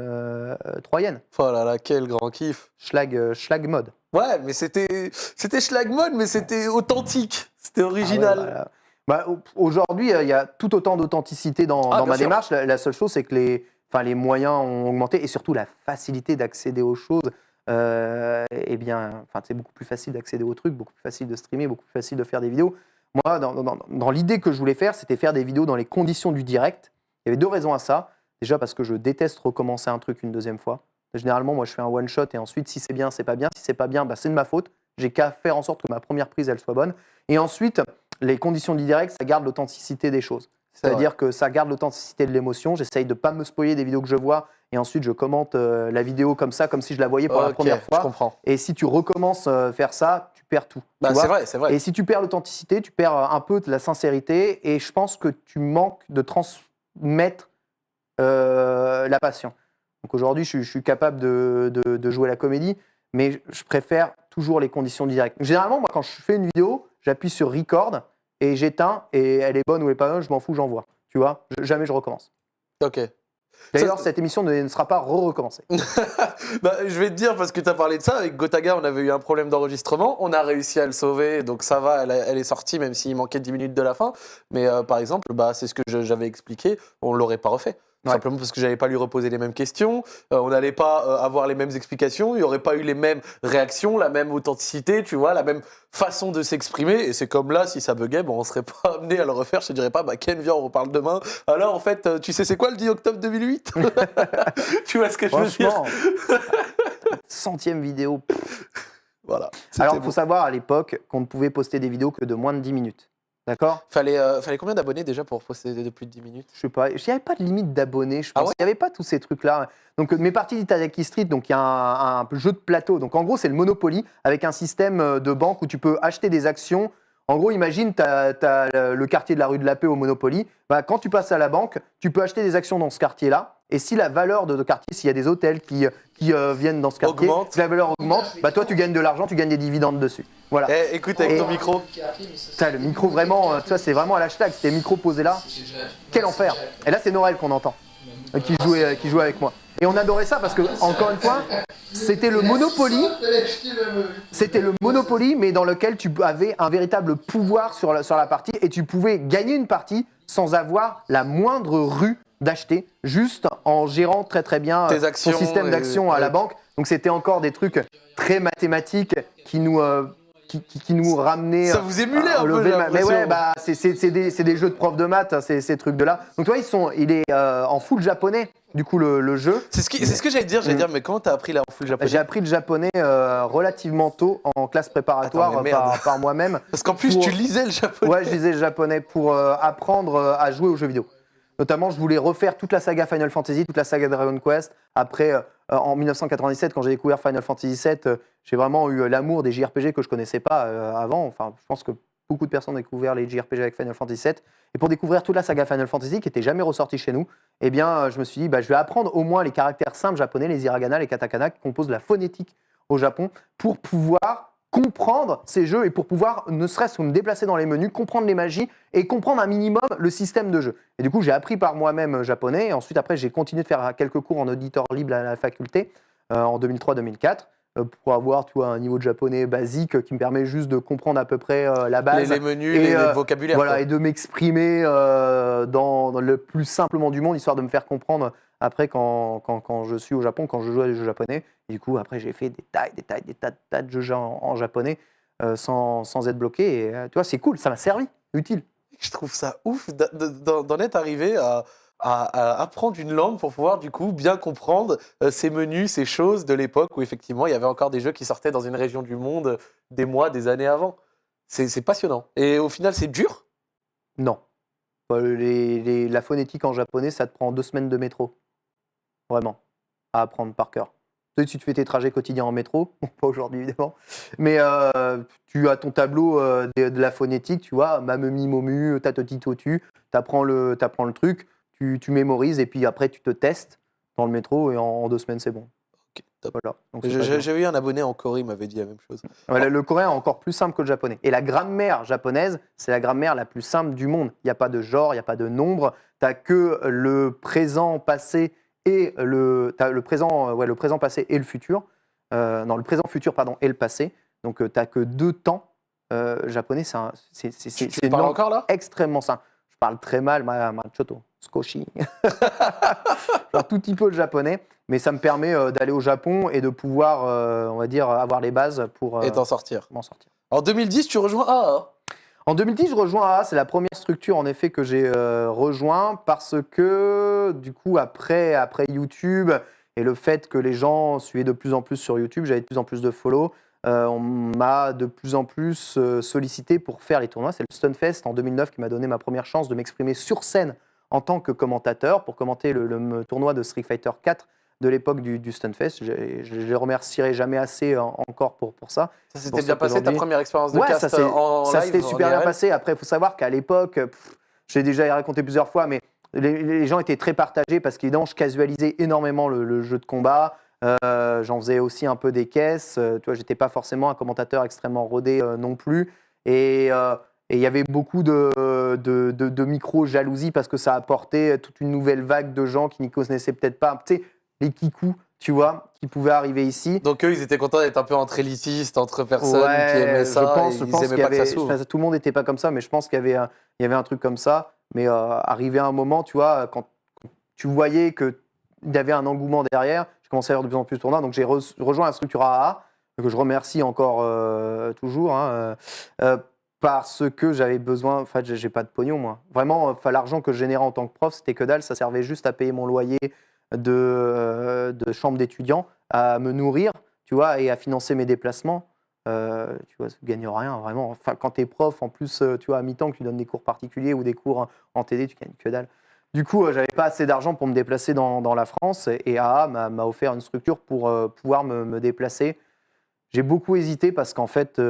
troyenne. Oh là là, quel grand kiff. Schlag mode. Ouais, mais c'était schlag mode, mais c'était authentique. C'était original. Ah ouais, voilà. Bah, aujourd'hui, il y a tout autant d'authenticité dans bien ma sûr. démarche. La seule chose, c'est que les moyens ont augmenté et surtout la facilité d'accéder aux choses. C'est beaucoup plus facile d'accéder aux trucs, beaucoup plus facile de streamer, beaucoup plus facile de faire des vidéos. Moi, dans l'idée que je voulais faire, c'était faire des vidéos dans les conditions du direct. Il y avait deux raisons à ça. Déjà parce que je déteste recommencer un truc une deuxième fois. Généralement, moi, je fais un one-shot et ensuite, si c'est bien, c'est pas bien. Si c'est pas bien, c'est de ma faute. J'ai qu'à faire en sorte que ma première prise, elle soit bonne. Et ensuite, les conditions du direct, ça garde l'authenticité des choses. C'est-à-dire que ça garde l'authenticité de l'émotion. J'essaye de ne pas me spoiler des vidéos que je vois et ensuite je commente la vidéo comme ça, comme si je la voyais pour la première fois. Je comprends. Et si tu recommences faire ça, tu perds tout. C'est vrai. Et si tu perds l'authenticité, tu perds un peu de la sincérité et je pense que tu manques de transmettre la passion. Donc aujourd'hui, je suis capable de jouer la comédie, mais je préfère toujours les conditions du direct. Généralement, moi, quand je fais une vidéo, j'appuie sur record et j'éteins et elle est bonne ou elle est pas bonne, je m'en fous, j'envoie. Tu vois, jamais je recommence. Ok. D'ailleurs, cette émission ne sera pas recommencée. Je vais te dire, parce que tu as parlé de ça, avec Gotaga, on avait eu un problème d'enregistrement. On a réussi à le sauver, donc ça va, elle est sortie, même s'il manquait 10 minutes de la fin. Mais par exemple, c'est ce que j'avais expliqué, on ne l'aurait pas refait. Simplement parce que j'allais pas lui reposer les mêmes questions, on n'allait pas avoir les mêmes explications, il n'y aurait pas eu les mêmes réactions, la même authenticité, tu vois, la même façon de s'exprimer. Et c'est comme là, si ça buguait, on serait pas amené à le refaire. Je te dirais pas, Ken, viens, on reparle demain. Alors en fait, tu sais c'est quoi le 10 octobre 2008 Tu vois ce que je veux dire? Franchement, 100e vidéo. Voilà. Alors il faut savoir à l'époque qu'on ne pouvait poster des vidéos que de moins de 10 minutes. D'accord ? Fallait combien d'abonnés déjà pour poster de plus de 10 minutes? Je sais pas. Il n'y avait pas de limite d'abonnés, je pense. Il n'y avait pas tous ces trucs-là. Donc, mes parties d'Itadaki Street, donc il y a un jeu de plateau. Donc, en gros, c'est le Monopoly avec un système de banque où tu peux acheter des actions. En gros, imagine, tu as le quartier de la rue de la Paix au Monopoly. Quand tu passes à la banque, tu peux acheter des actions dans ce quartier-là. Et si la valeur de ton quartier, s'il y a des hôtels qui viennent dans ce quartier, si la valeur augmente, toi, tu gagnes de l'argent, tu gagnes des dividendes dessus. Voilà. Écoute, avec ton micro. Le micro, vraiment, tu vois, c'est vraiment à l'hashtag. C'était micro posé là. Quel enfer. Et là, c'est Noël qu'on entend, qui joue avec moi. Et on adorait ça parce que, encore une fois, c'était le Monopoly. C'était le Monopoly, mais dans lequel tu avais un véritable pouvoir sur la partie et tu pouvais gagner une partie sans avoir la moindre rue d'acheter, juste en gérant très très bien ton système d'action à la banque. Donc c'était encore des trucs très mathématiques qui nous ramenaient. Ça vous émulait un peu, mais ouais, c'est des jeux de profs de maths, ces trucs de là. Donc toi, il est en full japonais. Du coup, le jeu. C'est ce que j'allais dire. Mais comment t'as appris la full japonais? J'ai appris le japonais relativement tôt en classe préparatoire par moi-même. Parce qu'en plus, tu lisais le japonais. Ouais, je lisais le japonais pour apprendre à jouer aux jeux vidéo. Notamment, je voulais refaire toute la saga Final Fantasy, toute la saga Dragon Quest. Après, en 1997, quand j'ai découvert Final Fantasy VII, j'ai vraiment eu l'amour des JRPG que je ne connaissais pas avant. Enfin, je pense que beaucoup de personnes ont découvert les JRPG avec Final Fantasy VII. Et pour découvrir toute la saga Final Fantasy, qui n'était jamais ressortie chez nous, je me suis dit, je vais apprendre au moins les caractères simples japonais, les hiragana, les katakana, qui composent la phonétique au Japon, pour pouvoir comprendre ces jeux et pour pouvoir, ne serait-ce que me déplacer dans les menus, comprendre les magies et comprendre un minimum le système de jeu. Et du coup, j'ai appris par moi-même japonais. Et ensuite, après, j'ai continué de faire quelques cours en auditeur libre à la faculté en 2003-2004 pour avoir un niveau de japonais basique qui me permet juste de comprendre à peu près la base. Les menus, les vocabulaires. Voilà, et de m'exprimer dans le plus simplement du monde, histoire de me faire comprendre après quand je suis au Japon, quand je joue à des jeux japonais. Et du coup, après, j'ai fait des tas de jeux en japonais sans être bloqué. Et tu vois, c'est cool, ça m'a servi, utile. Je trouve ça ouf d'en être arrivé à apprendre une langue pour pouvoir du coup bien comprendre ces menus, ces choses de l'époque où effectivement il y avait encore des jeux qui sortaient dans une région du monde des mois, des années avant. C'est passionnant. Et au final, c'est dur? Non. La phonétique en japonais, ça te prend 2 semaines de métro. Vraiment, à apprendre par cœur. Tu sais, si tu fais tes trajets quotidiens en métro, pas aujourd'hui évidemment, mais tu as ton tableau de la phonétique, tu vois, mamemi, momu, tatoti, totu, tu apprends le truc, tu mémorises et puis après tu te testes dans le métro et en 2 semaines c'est bon. Ok, top. Voilà. Donc, c'est pas dur. J'ai eu un abonné en Corée, il m'avait dit la même chose. Voilà, le coréen est encore plus simple que le japonais. Et la grammaire japonaise, c'est la grammaire la plus simple du monde. Il n'y a pas de genre, il n'y a pas de nombre. Tu n'as que le présent, passé et t'as le présent, passé et le futur. Non, le présent, futur, pardon, et le passé. Donc, tu n'as que 2 temps. Japonais, c'est Tu une parles langue encore là? extrêmement simple. Je parle très mal, machoto, skoshi. Je parle tout petit peu le japonais, mais ça me permet d'aller au Japon et de pouvoir, on va dire, avoir les bases pour Et t'en sortir. m'en sortir. En 2010, tu rejoins AA. En 2010, je rejoins AA, c'est la première structure en effet que j'ai rejoint parce que du coup après YouTube et le fait que les gens suivaient de plus en plus sur YouTube, j'avais de plus en plus de follow, on m'a de plus en plus sollicité pour faire les tournois. C'est le Stunfest en 2009 qui m'a donné ma première chance de m'exprimer sur scène en tant que commentateur pour commenter le tournoi de Street Fighter 4 de l'époque du Stunfest. Je ne les remercierai jamais assez encore pour ça. Ça s'était bien passé, ta première expérience de Ouais, cast en live? ça s'était super bien IRL? passé. Après, il faut savoir qu'à l'époque, j'ai déjà raconté plusieurs fois, mais les gens étaient très partagés parce qu'évidemment, je casualisais énormément le jeu de combat. J'en faisais aussi un peu des caisses. Tu vois, j'étais pas forcément un commentateur extrêmement rodé non plus. Et il y avait beaucoup de micro-jalousie parce que ça apportait toute une nouvelle vague de gens qui n'y connaissaient peut-être pas. Tu sais, les kikous, tu vois, qui pouvaient arriver ici. Donc eux, ils étaient contents d'être un peu entre élitistes, entre personnes qui aimaient ça. Je pense ils aimaient pas que ça s'ouvre. tout le monde n'était pas comme ça, mais je pense qu'il y avait un truc comme ça. Mais arrivé à un moment, tu vois, quand tu voyais qu'il y avait un engouement derrière, je commençais à avoir de plus en plus de tournois. Donc j'ai rejoint la structure AA, que je remercie encore toujours, parce que j'avais besoin, en fait, j'ai pas de pognon, moi. Vraiment, l'argent que je générais en tant que prof, c'était que dalle, ça servait juste à payer mon loyer de chambre d'étudiant, à me nourrir, tu vois, et à financer mes déplacements. Tu vois, tu gagnes rien, vraiment. Enfin, quand tu es prof, en plus, tu vois, à mi-temps, que tu donnes des cours particuliers ou des cours en TD, tu gagnes que dalle. Du coup, j'avais pas assez d'argent pour me déplacer dans la France et AA m'a offert une structure pour pouvoir me déplacer. J'ai beaucoup hésité parce qu'en fait,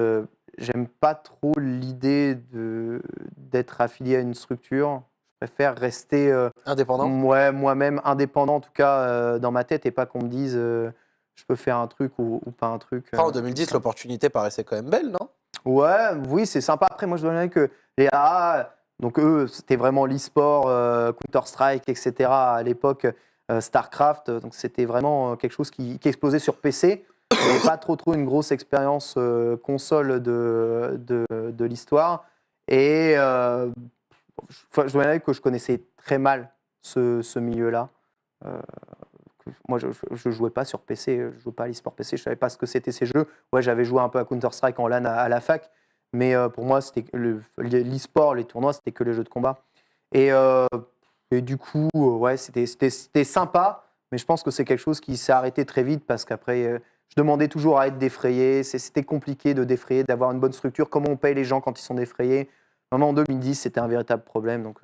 j'aime pas trop l'idée d'être affilié à une structure. Je préfère rester Indépendant? moi-même indépendant, en tout cas dans ma tête, et pas qu'on me dise je peux faire un truc ou pas un truc. Enfin, en 2010, l'opportunité paraissait quand même belle, non? Ouais, oui, c'est sympa. Après, moi, je dois dire que les AA, donc eux, c'était vraiment l'e-sport, Counter-Strike, etc. à l'époque, StarCraft. Donc, c'était vraiment quelque chose qui explosait sur PC. Il n'y avait pas trop une grosse expérience console de l'histoire. Et je dois dire que je connaissais très mal ce milieu-là. Moi, je ne jouais pas sur PC, je ne jouais pas à l'e-sport PC, je ne savais pas ce que c'était ces jeux. Ouais, j'avais joué un peu à Counter-Strike en LAN à la fac, mais pour moi, c'était l'e-sport, les tournois, c'était que les jeux de combat. Et du coup, ouais, c'était sympa, mais je pense que c'est quelque chose qui s'est arrêté très vite parce qu'après, je demandais toujours à être défrayé. C'était compliqué de défrayer, d'avoir une bonne structure. Comment on paye les gens quand ils sont défrayés? Vraiment, en 2010, c'était un véritable problème. Donc,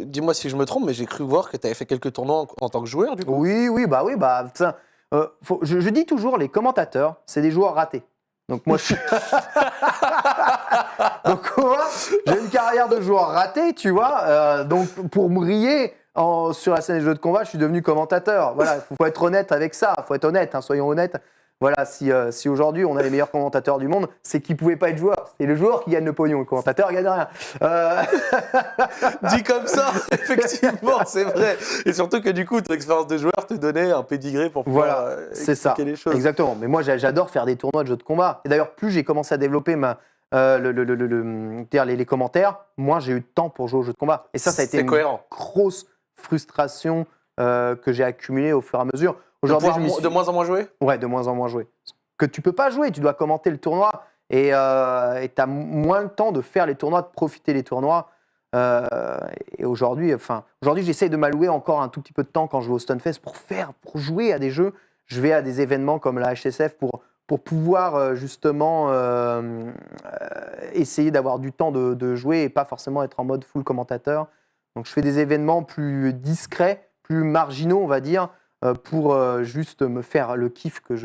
dis-moi si je me trompe, mais j'ai cru voir que tu avais fait quelques tournois en tant que joueur, du coup. oui, putain, je dis toujours, les commentateurs, c'est des joueurs ratés. Donc moi, donc moi, j'ai une carrière de joueur raté, tu vois. Donc pour briller sur la scène des jeux de combat, je suis devenu commentateur. Voilà, faut être honnête avec ça. Faut être honnête, hein, soyons honnêtes. voilà, si aujourd'hui on a les meilleurs commentateurs du monde, c'est qu'ils ne pouvaient pas être joueurs. C'est le joueur qui gagne le pognon, le commentateur ne gagne rien. Dit comme ça, effectivement, c'est vrai. Et surtout que du coup, ton expérience de joueur te donnait un pédigré pour pouvoir Voilà, c'est ça. expliquer les choses. Exactement. Mais moi, j'adore faire des tournois de jeux de combat. Et d'ailleurs, plus j'ai commencé à développer les commentaires, moins j'ai eu de temps pour jouer aux jeux de combat. Et ça a été une cohérent. grosse frustration que j'ai accumulée au fur et à mesure. Aujourd'hui, De moins en moins jouer. Ouais, de moins en moins jouer. Que tu peux pas jouer, tu dois commenter le tournoi et tu as moins le temps de faire les tournois, de profiter des tournois. Et aujourd'hui, j'essaye de m'allouer encore un tout petit peu de temps quand je vais au Stunfest pour jouer à des jeux. Je vais à des événements comme la HSF pour pouvoir justement essayer d'avoir du temps de jouer et pas forcément être en mode full commentateur. Donc je fais des événements plus discrets, plus marginaux, on va dire, pour juste me faire le kiff que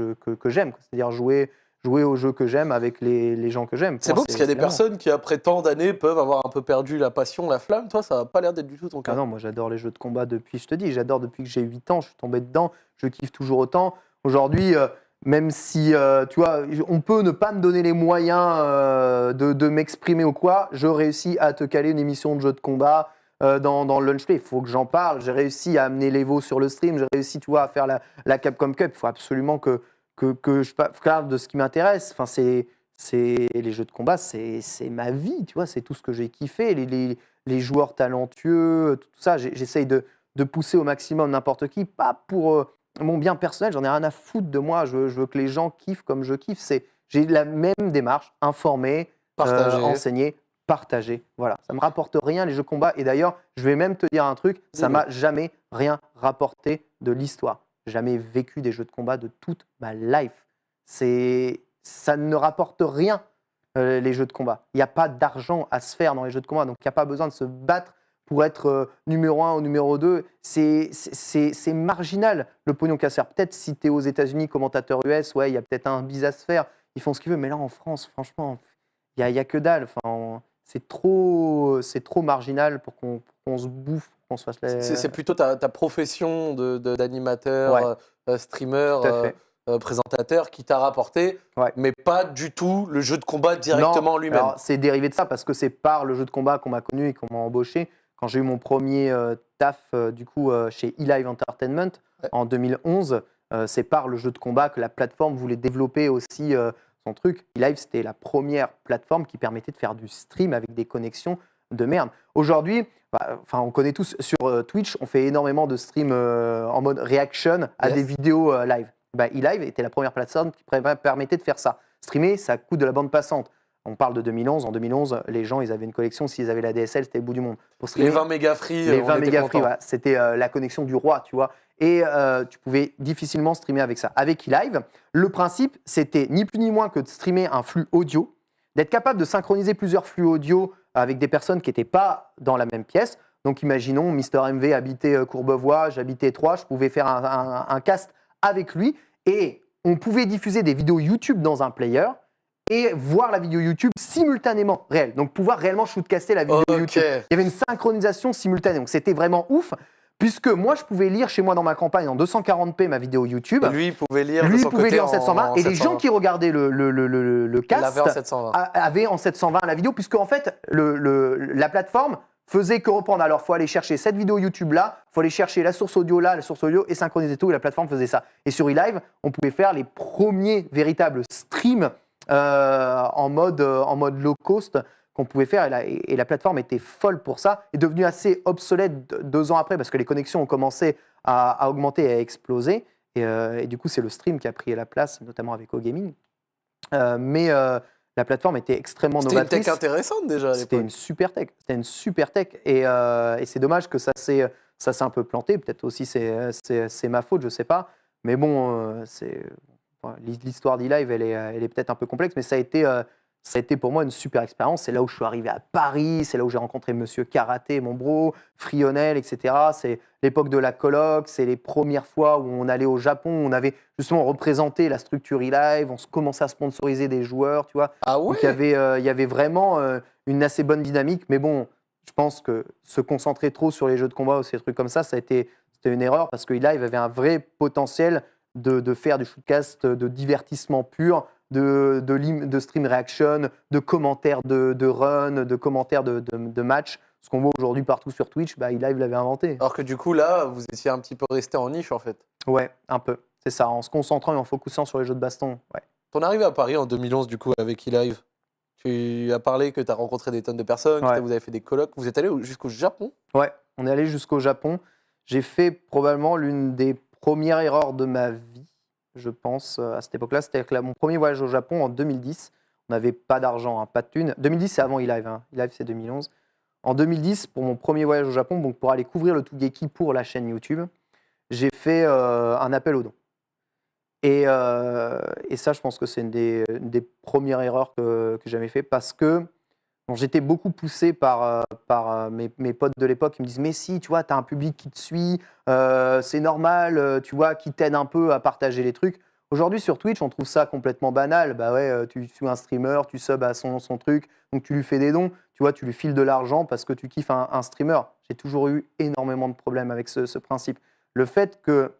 j'aime, c'est-à-dire jouer aux jeux que j'aime avec les gens que j'aime. C'est beau parce qu'il y a des personnes qui, après tant d'années, peuvent avoir un peu perdu la passion, la flamme. Toi, ça n'a pas l'air d'être du tout ton cas. Ah non, moi j'adore les jeux de combat j'adore depuis que j'ai 8 ans, je suis tombé dedans, je kiffe toujours autant. Aujourd'hui, même si, tu vois, on peut ne pas me donner les moyens de m'exprimer ou quoi, je réussis à te caler une émission de jeux de combat dans le Lunch Play. Il faut que j'en parle. J'ai réussi à amener l'Evo sur le stream, j'ai réussi, tu vois, à faire la Capcom Cup. Il faut absolument que je parle de ce qui m'intéresse. Enfin, les jeux de combat, c'est ma vie, tu vois, c'est tout ce que j'ai kiffé. Les joueurs talentueux, tout ça, j'essaye de pousser au maximum n'importe qui, pas pour mon bien personnel, j'en ai rien à foutre de moi, je veux que les gens kiffent comme je kiffe. J'ai la même démarche, informer, enseigner, partager. Voilà, ça me rapporte rien les jeux de combat. Et d'ailleurs, je vais même te dire un truc, ça m'a jamais rien rapporté de l'histoire. Jamais vécu des jeux de combat de toute ma life. Ça ne rapporte rien, les jeux de combat. Il n'y a pas d'argent à se faire dans les jeux de combat, donc il n'y a pas besoin de se battre pour être numéro 1 ou numéro 2. C'est marginal, le pognon qu'à se faire. Peut-être si tu es aux États-Unis, commentateur US, ouais, il y a peut-être un bise à se faire. Ils font ce qu'ils veulent, mais là, en France, franchement, il n'y a que dalle. Enfin, c'est trop marginal pour qu'on se bouffe, qu'on se fasse C'est plutôt ta profession d'animateur, streamer, présentateur qui t'a rapporté, mais pas du tout le jeu de combat directement lui-même. C'est dérivé de ça parce que c'est par le jeu de combat qu'on m'a connu et qu'on m'a embauché. Quand j'ai eu mon premier taf chez eLive Entertainment en 2011, c'est par le jeu de combat que la plateforme voulait développer aussi son truc. eLive, c'était la première plateforme qui permettait de faire du stream avec des connexions de merde. Aujourd'hui, on connaît tous sur Twitch, on fait énormément de streams en mode reaction à des vidéos live. eLive était la première plateforme qui permettait de faire ça. Streamer, ça coûte de la bande passante. On parle de 2011. En 2011, les gens, ils avaient une connexion. S'ils avaient la DSL, c'était le bout du monde. Pour streamer, les 20 mégas free, les 20 mégas free, c'était la connexion du roi, tu vois. Et tu pouvais difficilement streamer avec ça. Avec eLive, le principe, c'était ni plus ni moins que de streamer un flux audio, d'être capable de synchroniser plusieurs flux audio avec des personnes qui n'étaient pas dans la même pièce. Donc, imaginons, Mister MV habitait Courbevoie, j'habitais Troyes, je pouvais faire un cast avec lui et on pouvait diffuser des vidéos YouTube dans un player et voir la vidéo YouTube simultanément réelle. Donc, pouvoir réellement shootcaster la vidéo YouTube. Il y avait une synchronisation simultanée. Donc, c'était vraiment ouf. Puisque moi, je pouvais lire chez moi dans ma campagne en 240p ma vidéo YouTube. Et lui, il pouvait lire, en 720. Et les gens qui regardaient le cast avaient en 720 la vidéo, puisque en fait, la plateforme faisait que reprendre. Alors, il faut aller chercher cette vidéo YouTube-là, il faut aller chercher la source audio là, la source audio, et synchroniser tout. Et la plateforme faisait ça. Et sur eLive, on pouvait faire les premiers véritables streams en mode low cost qu'on pouvait faire, et la plateforme était folle pour ça, est devenue assez obsolète 2 ans après parce que les connexions ont commencé à augmenter et à exploser, et du coup c'est le stream qui a pris la place, notamment avec OGaming. Mais la plateforme était extrêmement novatrice. C'était une tech intéressante déjà à l'époque. C'était une super tech, et c'est dommage que ça s'est un peu planté, peut-être aussi c'est ma faute, je sais pas, mais bon, l'histoire d'eLive elle est peut-être un peu complexe, mais ça a été pour moi une super expérience. C'est là où je suis arrivé à Paris, c'est là où j'ai rencontré Monsieur Karaté, mon bro, Frionel, etc. C'est l'époque de la coloc, c'est les premières fois où on allait au Japon, on avait justement représenté la structure eLive, on commençait à sponsoriser des joueurs, tu vois. Ah ouais. Donc il y avait vraiment une assez bonne dynamique, mais bon, je pense que se concentrer trop sur les jeux de combat ou ces trucs comme ça, c'était une erreur parce que eLive avait un vrai potentiel de faire du shootcast de divertissement pur, de stream reaction, de commentaires de run, de commentaires de match. Ce qu'on voit aujourd'hui partout sur Twitch, eLive l'avait inventé. Alors que du coup, là, vous étiez un petit peu resté en niche, en fait. Ouais, un peu. C'est ça, en se concentrant et en focusant sur les jeux de baston. Ouais. Ton arrivée à Paris en 2011, du coup, avec eLive, tu as parlé que tu as rencontré des tonnes de personnes, Ouais. que vous avez fait des colloques. Vous êtes allé jusqu'au Japon? Ouais, on est allé jusqu'au Japon. J'ai fait probablement l'une des premières erreurs de ma vie, je pense, à cette époque-là. C'était que mon premier voyage au Japon en 2010. On n'avait pas d'argent, hein, pas de thunes. 2010, c'est avant eLive. Hein. eLive, c'est 2011. En 2010, pour mon premier voyage au Japon, donc pour aller couvrir le Tougeki pour la chaîne YouTube, j'ai fait un appel aux dons. Et ça, je pense que c'est une des premières erreurs que j'ai jamais fait parce que bon, j'étais beaucoup poussé par mes potes de l'époque qui me disent « Mais si, tu vois, tu as un public qui te suit, c'est normal, tu vois, qui t'aide un peu à partager les trucs. » Aujourd'hui, sur Twitch, on trouve ça complètement banal. Bah ouais, tu suis un streamer, tu subs à son truc, donc tu lui fais des dons, tu vois, tu lui files de l'argent parce que tu kiffes un streamer. J'ai toujours eu énormément de problèmes avec ce principe. Le fait que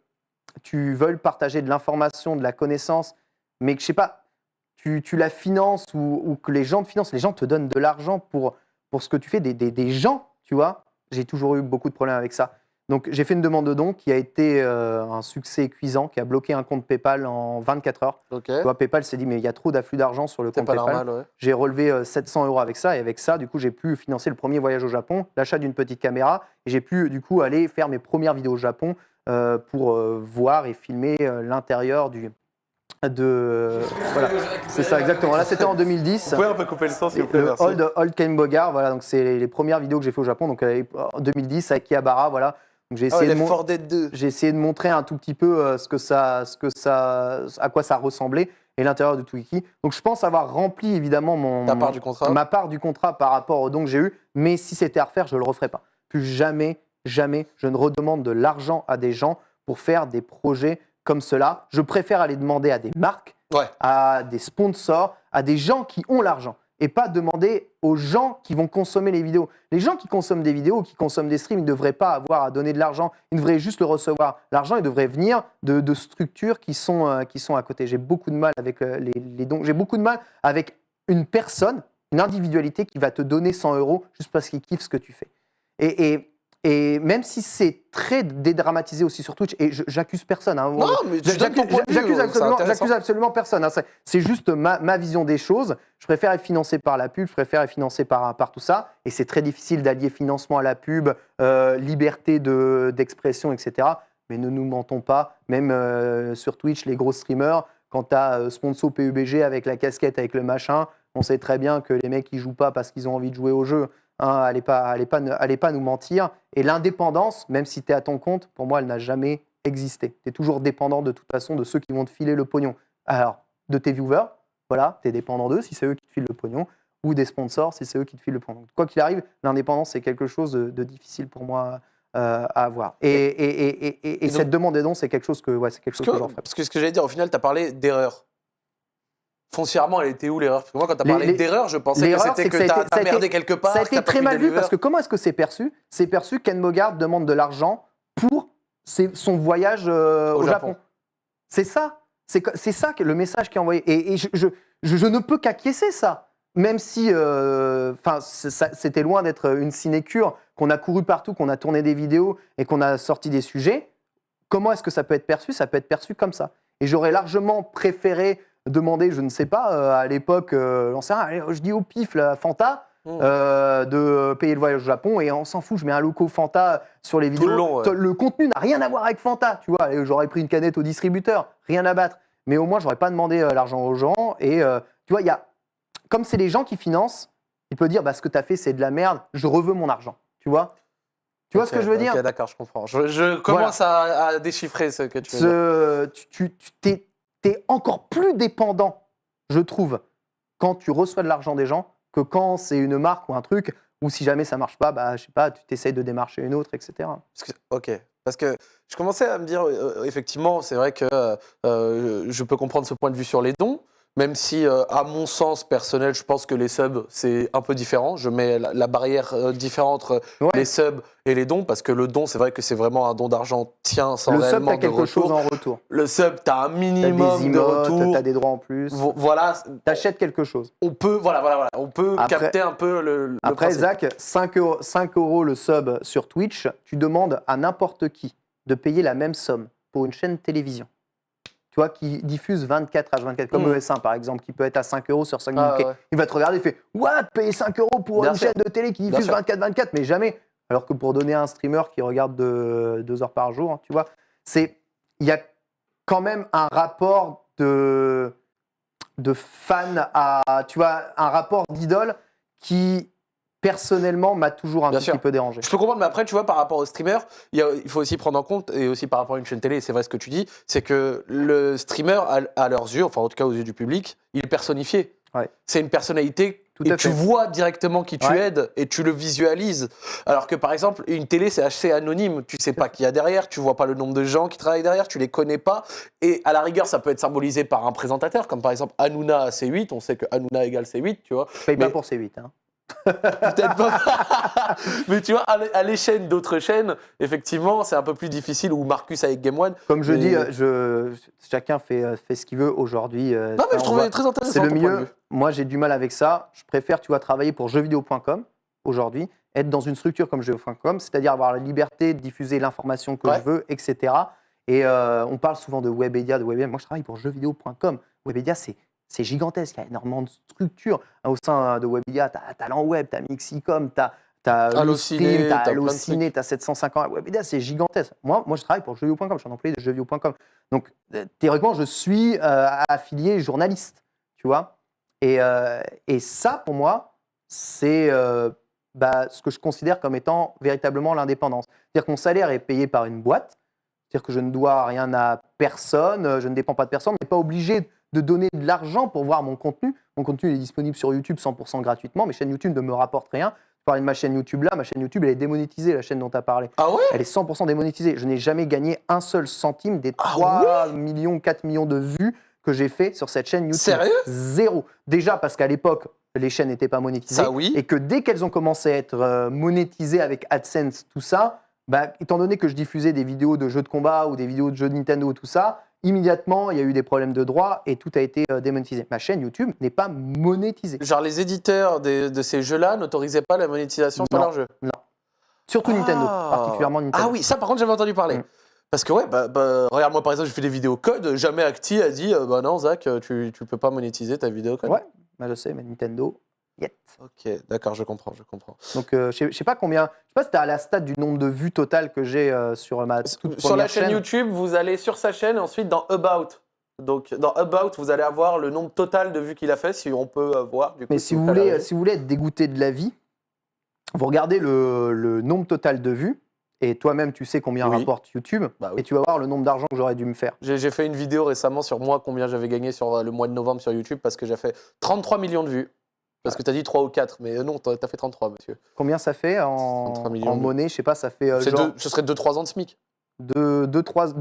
tu veuilles partager de l'information, de la connaissance, mais que, je sais pas, tu la finances ou que les gens te financent, les gens te donnent de l'argent pour ce que tu fais, des gens, tu vois. J'ai toujours eu beaucoup de problèmes avec ça. Donc, j'ai fait une demande de don qui a été un succès cuisant, qui a bloqué un compte PayPal en 24 heures. Ok. Tu vois, PayPal s'est dit, mais il y a trop d'afflux d'argent sur le C'est compte pas PayPal. normal, ouais. J'ai relevé 700 € avec ça. Et avec ça, du coup, j'ai pu financer le premier voyage au Japon, l'achat d'une petite caméra. Et j'ai pu, du coup, aller faire mes premières vidéos au Japon pour voir et filmer l'intérieur voilà, c'est ça exactement. Là, c'était en 2010. Vous pouvez un peu couper le son, s'il vous plaît, Le merci. Old Ken Bogard, voilà, donc c'est les premières vidéos que j'ai fait au Japon, donc en 2010 avec Akihabara, voilà. Donc j'ai essayé, Left 4 Dead 2. j'ai essayé de montrer un tout petit peu à quoi ça ressemblait et l'intérieur du Tougeki. Donc je pense avoir rempli évidemment Ta part du contrat. ma part du contrat par rapport au don que j'ai eu, mais si c'était à refaire, je le referais pas. Plus jamais, jamais, je ne redemande de l'argent à des gens pour faire des projets comme cela. Je préfère aller demander à des marques, Ouais. à des sponsors, à des gens qui ont l'argent et pas demander aux gens qui vont consommer les vidéos. Les gens qui consomment des vidéos, qui consomment des streams, ils ne devraient pas avoir à donner de l'argent, ils devraient juste le recevoir. L'argent, il devrait venir de structures qui sont à côté. J'ai beaucoup de mal avec les dons. J'ai beaucoup de mal avec une personne, une individualité qui va te donner 100 € juste parce qu'il kiffe ce que tu fais. Et même si c'est très dédramatisé aussi sur Twitch, et j'accuse personne. Hein, Non, mais tu donnes ton point de vue, j'accuse absolument personne. Hein, c'est juste ma vision des choses. Je préfère être financé par la pub, je préfère être financé par tout ça. Et c'est très difficile d'allier financement à la pub, liberté d'expression, etc. Mais ne nous mentons pas, même sur Twitch, les gros streamers, quand tu as sponsor PUBG avec la casquette, avec le machin, on sait très bien que les mecs, ils jouent pas parce qu'ils ont envie de jouer au jeu. Hein, allez pas nous mentir. Et l'indépendance, même si tu es à ton compte, pour moi, elle n'a jamais existé. Tu es toujours dépendant de toute façon de ceux qui vont te filer le pognon. Alors, de tes viewers, voilà, tu es dépendant d'eux si c'est eux qui te filent le pognon, ou des sponsors si c'est eux qui te filent le pognon. Quoi qu'il arrive, l'indépendance, c'est quelque chose de difficile pour moi à avoir. Et donc, cette demande des dons, c'est quelque chose que je ferai. Parce que ce que j'allais dire, au final, tu as parlé d'erreur. Foncièrement, elle était où l'erreur? Parce que moi, quand tu as parlé d'erreur, je pensais que c'était que tu as merdé quelque part. Ça a été très mal vu parce que comment est-ce que c'est perçu? C'est perçu Ken Bogard demande de l'argent pour son voyage au Japon. C'est ça. C'est ça le message qui est envoyé. Et je ne peux qu'acquiescer ça. Même si c'était loin d'être une sinécure, qu'on a couru partout, qu'on a tourné des vidéos et qu'on a sorti des sujets, comment est-ce que ça peut être perçu? Ça peut être perçu comme ça. Et j'aurais largement préféré demander, je ne sais pas, à l'époque, je dis au pif, la Fanta, de payer le voyage au Japon, et on s'en fout, je mets un logo Fanta sur les vidéos. Le contenu n'a rien à voir avec Fanta, tu vois. J'aurais pris une canette au distributeur, rien à battre. Mais au moins, j'aurais pas demandé l'argent aux gens. Et tu vois, comme c'est les gens qui financent, il peut dire, ce que tu as fait, c'est de la merde, je reveux mon argent, tu vois. Tu vois ce que je veux dire? Ok, d'accord, je comprends. Je commence à déchiffrer ce que tu veux dire. Tu es encore plus dépendant, je trouve, quand tu reçois de l'argent des gens que quand c'est une marque ou un truc, ou si jamais ça marche pas, je sais pas, tu t'essayes de démarcher une autre, etc. Parce que je commençais à me dire, effectivement, c'est vrai que je peux comprendre ce point de vue sur les dons, Même si, à mon sens personnel, je pense que les subs, c'est un peu différent. Je mets la barrière différente entre les subs et les dons, parce que le don, c'est vrai que c'est vraiment un don d'argent tien sans Le sub, réellement t'as de quelque retour. chose en retour. Le sub, t'as un T'as minimum des de emotes, retour. t'as des droits en plus. Voilà. T'achètes quelque chose. On peut, voilà, on peut Après- capter un peu le Après, principe. Zach, 5 € le sub sur Twitch, tu demandes à n'importe qui de payer la même somme pour une chaîne télévision. Tu vois, qui diffuse 24h24, comme ES1 par exemple, qui peut être à 5 € sur 5 Ah, bouquets. ouais. Il va te regarder, il fait What, payer 5 € pour Bien une sûr. chaîne de télé qui Bien diffuse sûr. 24h24, mais jamais. Alors que pour donner à un streamer qui regarde 2 heures par jour, tu vois, il y a quand même un rapport de fan à, tu vois, un rapport d'idole qui, personnellement, m'a toujours un Bien tout sûr. petit peu dérangé. Je peux comprendre, mais après, tu vois, par rapport aux streamers, il faut aussi prendre en compte, et aussi par rapport à une chaîne télé, c'est vrai ce que tu dis, c'est que le streamer, à leurs yeux, enfin en tout cas aux yeux du public, il est personnifié. Ouais. C'est une personnalité, Tout et à tu fait. vois directement qui tu Ouais. aides, et tu le visualises. Alors que par exemple, une télé, c'est assez anonyme. Tu sais pas qui y a derrière, tu vois pas le nombre de gens qui travaillent derrière, tu les connais pas. Et à la rigueur, ça peut être symbolisé par un présentateur, comme par exemple Hanouna à C8. On sait que Hanouna égale C8, tu vois. Je paye pas pour C8. Hein. Peut-être pas. Mais tu vois, à l'échelle d'autres chaînes, effectivement, c'est un peu plus difficile. Ou Marcus avec Game One. Comme je Mais- dis, chacun fait ce qu'il veut aujourd'hui. Non, mais je trouvais très intéressant. C'est le ton point de mieux. vue. Moi, j'ai du mal avec ça. Je préfère, tu vois, travailler pour jeuxvideo.com aujourd'hui, être dans une structure comme jeuxvideo.com, c'est-à-dire avoir la liberté de diffuser l'information que Ouais. je veux, etc. Et on parle souvent de Webedia, Moi, je travaille pour jeuxvideo.com. Webedia, c'est gigantesque. Il y a énormément de structures. Au sein de Webedia, tu as Talent Web, tu as Mixicom, tu as Allociné, Lustream, tu as t'as plein de Allociné, tu as 750. Webedia, c'est gigantesque. Moi, je travaille pour jeuxvideo.com. Je suis un employé de jeuxvideo.com. Donc, théoriquement, je suis affilié journaliste, tu vois. Et ça, pour moi, c'est ce que je considère comme étant véritablement l'indépendance. C'est-à-dire que mon salaire est payé par une boîte, c'est-à-dire que je ne dois rien à personne, je ne dépends pas de personne, je n'ai pas obligé de donner de l'argent pour voir mon contenu. Mon contenu il est disponible sur YouTube 100% gratuitement, mes chaînes YouTube ne me rapportent rien. Je parlais de ma chaîne YouTube là, ma chaîne YouTube elle est démonétisée, la chaîne dont tu as parlé. Ah ouais? Elle est 100% démonétisée. Je n'ai jamais gagné un seul centime des Ah 3 millions, 4 millions de vues que j'ai fait sur cette chaîne YouTube. Sérieux? Zéro. Déjà parce qu'à l'époque, les chaînes n'étaient pas monétisées. Ça, oui. Et que dès qu'elles ont commencé à être monétisées avec AdSense, tout ça, étant donné que je diffusais des vidéos de jeux de combat ou des vidéos de jeux de Nintendo, tout ça, immédiatement, il y a eu des problèmes de droit et tout a été démonétisé. Ma chaîne YouTube n'est pas monétisée. Genre, les éditeurs de ces jeux-là n'autorisaient pas la monétisation sur Non. leurs jeux. Non. Surtout Nintendo, particulièrement Nintendo. Ah oui, ça par contre, j'avais entendu parler. Parce que ouais, regarde, moi par exemple, j'ai fait des vidéos code, jamais Acti a dit non, Zach, tu peux pas monétiser ta vidéo code. Ouais, je sais, mais Nintendo, yet. Ok, d'accord, je comprends. Donc, je sais pas combien. Je sais pas si tu as la stat du nombre de vues totales que j'ai sur ma toute Sur la première chaîne YouTube, vous allez sur sa chaîne et ensuite dans About. Donc dans About, vous allez avoir le nombre total de vues qu'il a fait, si on peut voir. Du coup, Mais si vous voulez être dégoûté de la vie, vous regardez le nombre total de vues et toi-même tu sais combien Oui. rapporte YouTube Bah oui. et tu vas voir le nombre d'argent que j'aurais dû me faire. J'ai fait une vidéo récemment sur moi, combien j'avais gagné sur le mois de novembre sur YouTube, parce que j'ai fait 33 millions de vues. Parce que tu as dit 3 ou 4, mais non, tu as fait 33, monsieur. Combien ça fait 33 millions en de- monnaie? Je sais pas, ça fait Ce serait 2-3 ans de SMIC, 2-3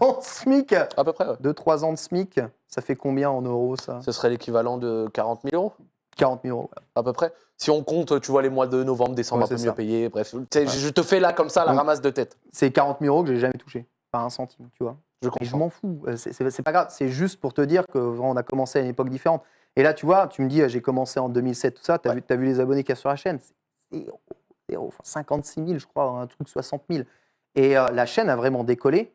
ans de SMIC. à peu près. Ouais. 2-3 ans de SMIC, ça fait combien en euros ça? Ce serait l'équivalent de 40 000 euros, 40 000 euros. à peu près. Si on compte, tu vois, les mois de novembre, décembre, Ouais, un peu c'est mieux ça. payés, bref. Je te fais là, comme ça, la Donc, ramasse de tête. C'est 40 000 euros que j'ai jamais touché, pas un centime, tu vois. Je Et je comprends. m'en fous, c'est pas grave, c'est juste pour te dire qu'on a commencé à une époque différente. Et là, tu vois, tu me dis, j'ai commencé en 2007, tout ça, tu as vu les abonnés qu'il y a sur la chaîne? C'est zéro, enfin 56 000, je crois, un truc 60 000. Et la chaîne a vraiment décollé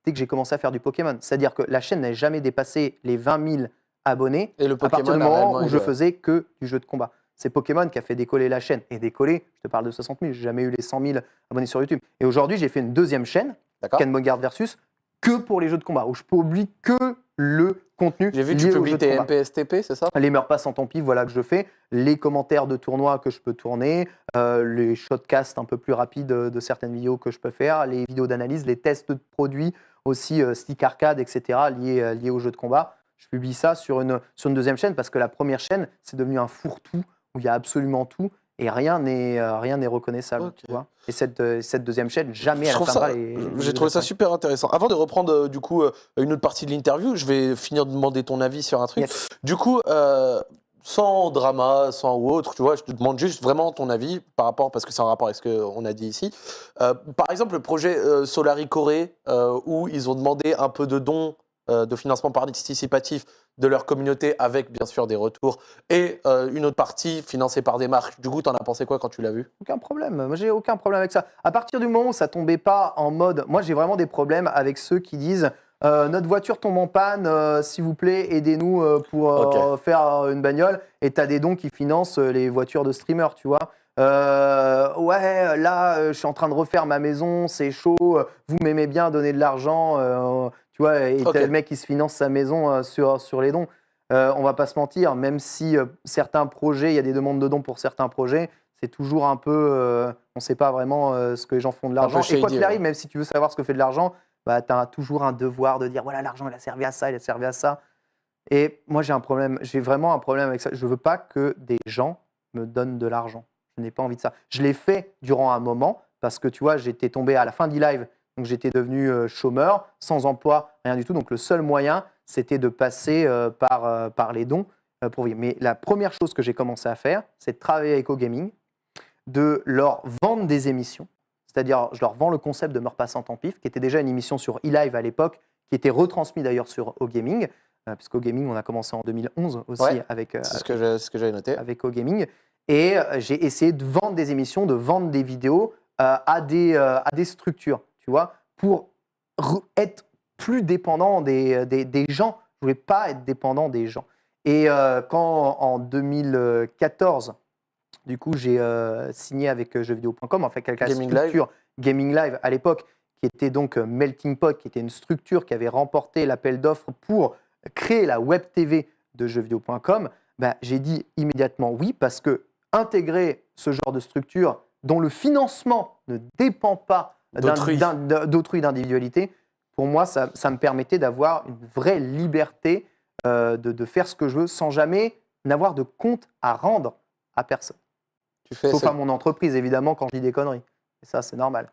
dès que j'ai commencé à faire du Pokémon. C'est-à-dire que la chaîne n'a jamais dépassé les 20 000 abonnés Et le à partir Pokémon du a moment réellement où je élevé. faisais que du jeu de combat. C'est Pokémon qui a fait décoller la chaîne. Et décoller, je te parle de 60 000, j'ai jamais eu les 100 000 abonnés sur YouTube. Et aujourd'hui, j'ai fait une deuxième chaîne, D'accord. Ken Mogard Versus, que pour les jeux de combat, où je publie que le contenu J'ai vu que lié tu aux publies jeux de tes combat. MPSTP, c'est ça? Les meurs pas sans tant pis, voilà que je fais. Les commentaires de tournois que je peux tourner, les shotcasts un peu plus rapides de certaines vidéos que je peux faire, les vidéos d'analyse, les tests de produits, aussi stick arcade, etc., liés aux jeux de combat. Je publie ça sur une deuxième chaîne parce que la première chaîne, c'est devenu un fourre-tout où il y a absolument tout. et rien n'est reconnaissable. Ok. Tu vois. Et cette deuxième chaîne, jamais Je elle trouve atteindra ça, les j'ai trouvé ça cinq. super intéressant. Avant de reprendre du coup une autre partie de l'interview, je vais finir de demander ton avis sur un truc. Yes. Du coup, sans drama, sans ou autre, tu vois, je te demande juste vraiment ton avis par rapport, parce que c'est en rapport avec ce qu'on a dit ici. Par exemple, le projet Solari Corée, où ils ont demandé un peu de dons de financement participatif de leur communauté, avec bien sûr des retours, et une autre partie financée par des marques. Du coup, t'en as pensé quoi quand tu l'as vu? Aucun problème. Moi, j'ai aucun problème avec ça. À partir du moment où ça tombait pas en mode. Moi, j'ai vraiment des problèmes avec ceux qui disent notre voiture tombe en panne, s'il vous plaît, aidez-nous pour Ok. faire une bagnole. Et tu as des dons qui financent les voitures de streamers, tu vois. Ouais, là, je suis en train de refaire ma maison, c'est chaud. Vous m'aimez bien, donnez de l'argent. Tu vois, et Ok. t'as le mec qui se finance sa maison sur les dons. On va pas se mentir, même si certains projets, il y a des demandes de dons pour certains projets, c'est toujours un peu. On ne sait pas vraiment ce que les gens font de Un peu l'argent. Et quoi shady, qu'il ouais. arrive, même si tu veux savoir ce que fait de l'argent, bah, tu as toujours un devoir de dire voilà, l'argent, il a servi à ça, il a servi à ça. Et moi, j'ai vraiment un problème avec ça. Je ne veux pas que des gens me donnent de l'argent. Je n'ai pas envie de ça. Je l'ai fait durant un moment parce que, tu vois, j'étais tombé à la fin d'e-live, donc j'étais devenu chômeur, sans emploi, rien du tout. Donc le seul moyen, c'était de passer par les dons pour vivre. Mais la première chose que j'ai commencé à faire, c'est de travailler avec OGaming, de leur vendre des émissions. C'est-à-dire, je leur vends le concept de Meurt pas sans temps pif, qui était déjà une émission sur eLive à l'époque, qui était retransmise d'ailleurs sur OGaming, puisque OGaming, on a commencé en 2011 aussi Ouais, avec, c'est ce que j'avais noté. avec OGaming. Et j'ai essayé de vendre des émissions, de vendre des vidéos à des structures, tu vois, pour être plus dépendant des gens. Je ne voulais pas être dépendant des gens. Et quand en 2014, du coup, j'ai signé avec jeuxvideo.com, enfin avec la Gaming structure Gaming Live à l'époque, qui était donc Melting Pot, qui était une structure qui avait remporté l'appel d'offres pour créer la web TV de jeuxvideo.com. Ben, j'ai dit immédiatement oui, parce que intégrer ce genre de structure dont le financement ne dépend pas D'autrui. d'autrui, d'individualité, pour moi, ça me permettait d'avoir une vraie liberté de faire ce que je veux sans jamais n'avoir de compte à rendre à personne. Tu fais Sauf ça. à mon entreprise, évidemment, quand je dis des conneries. Et ça, c'est normal.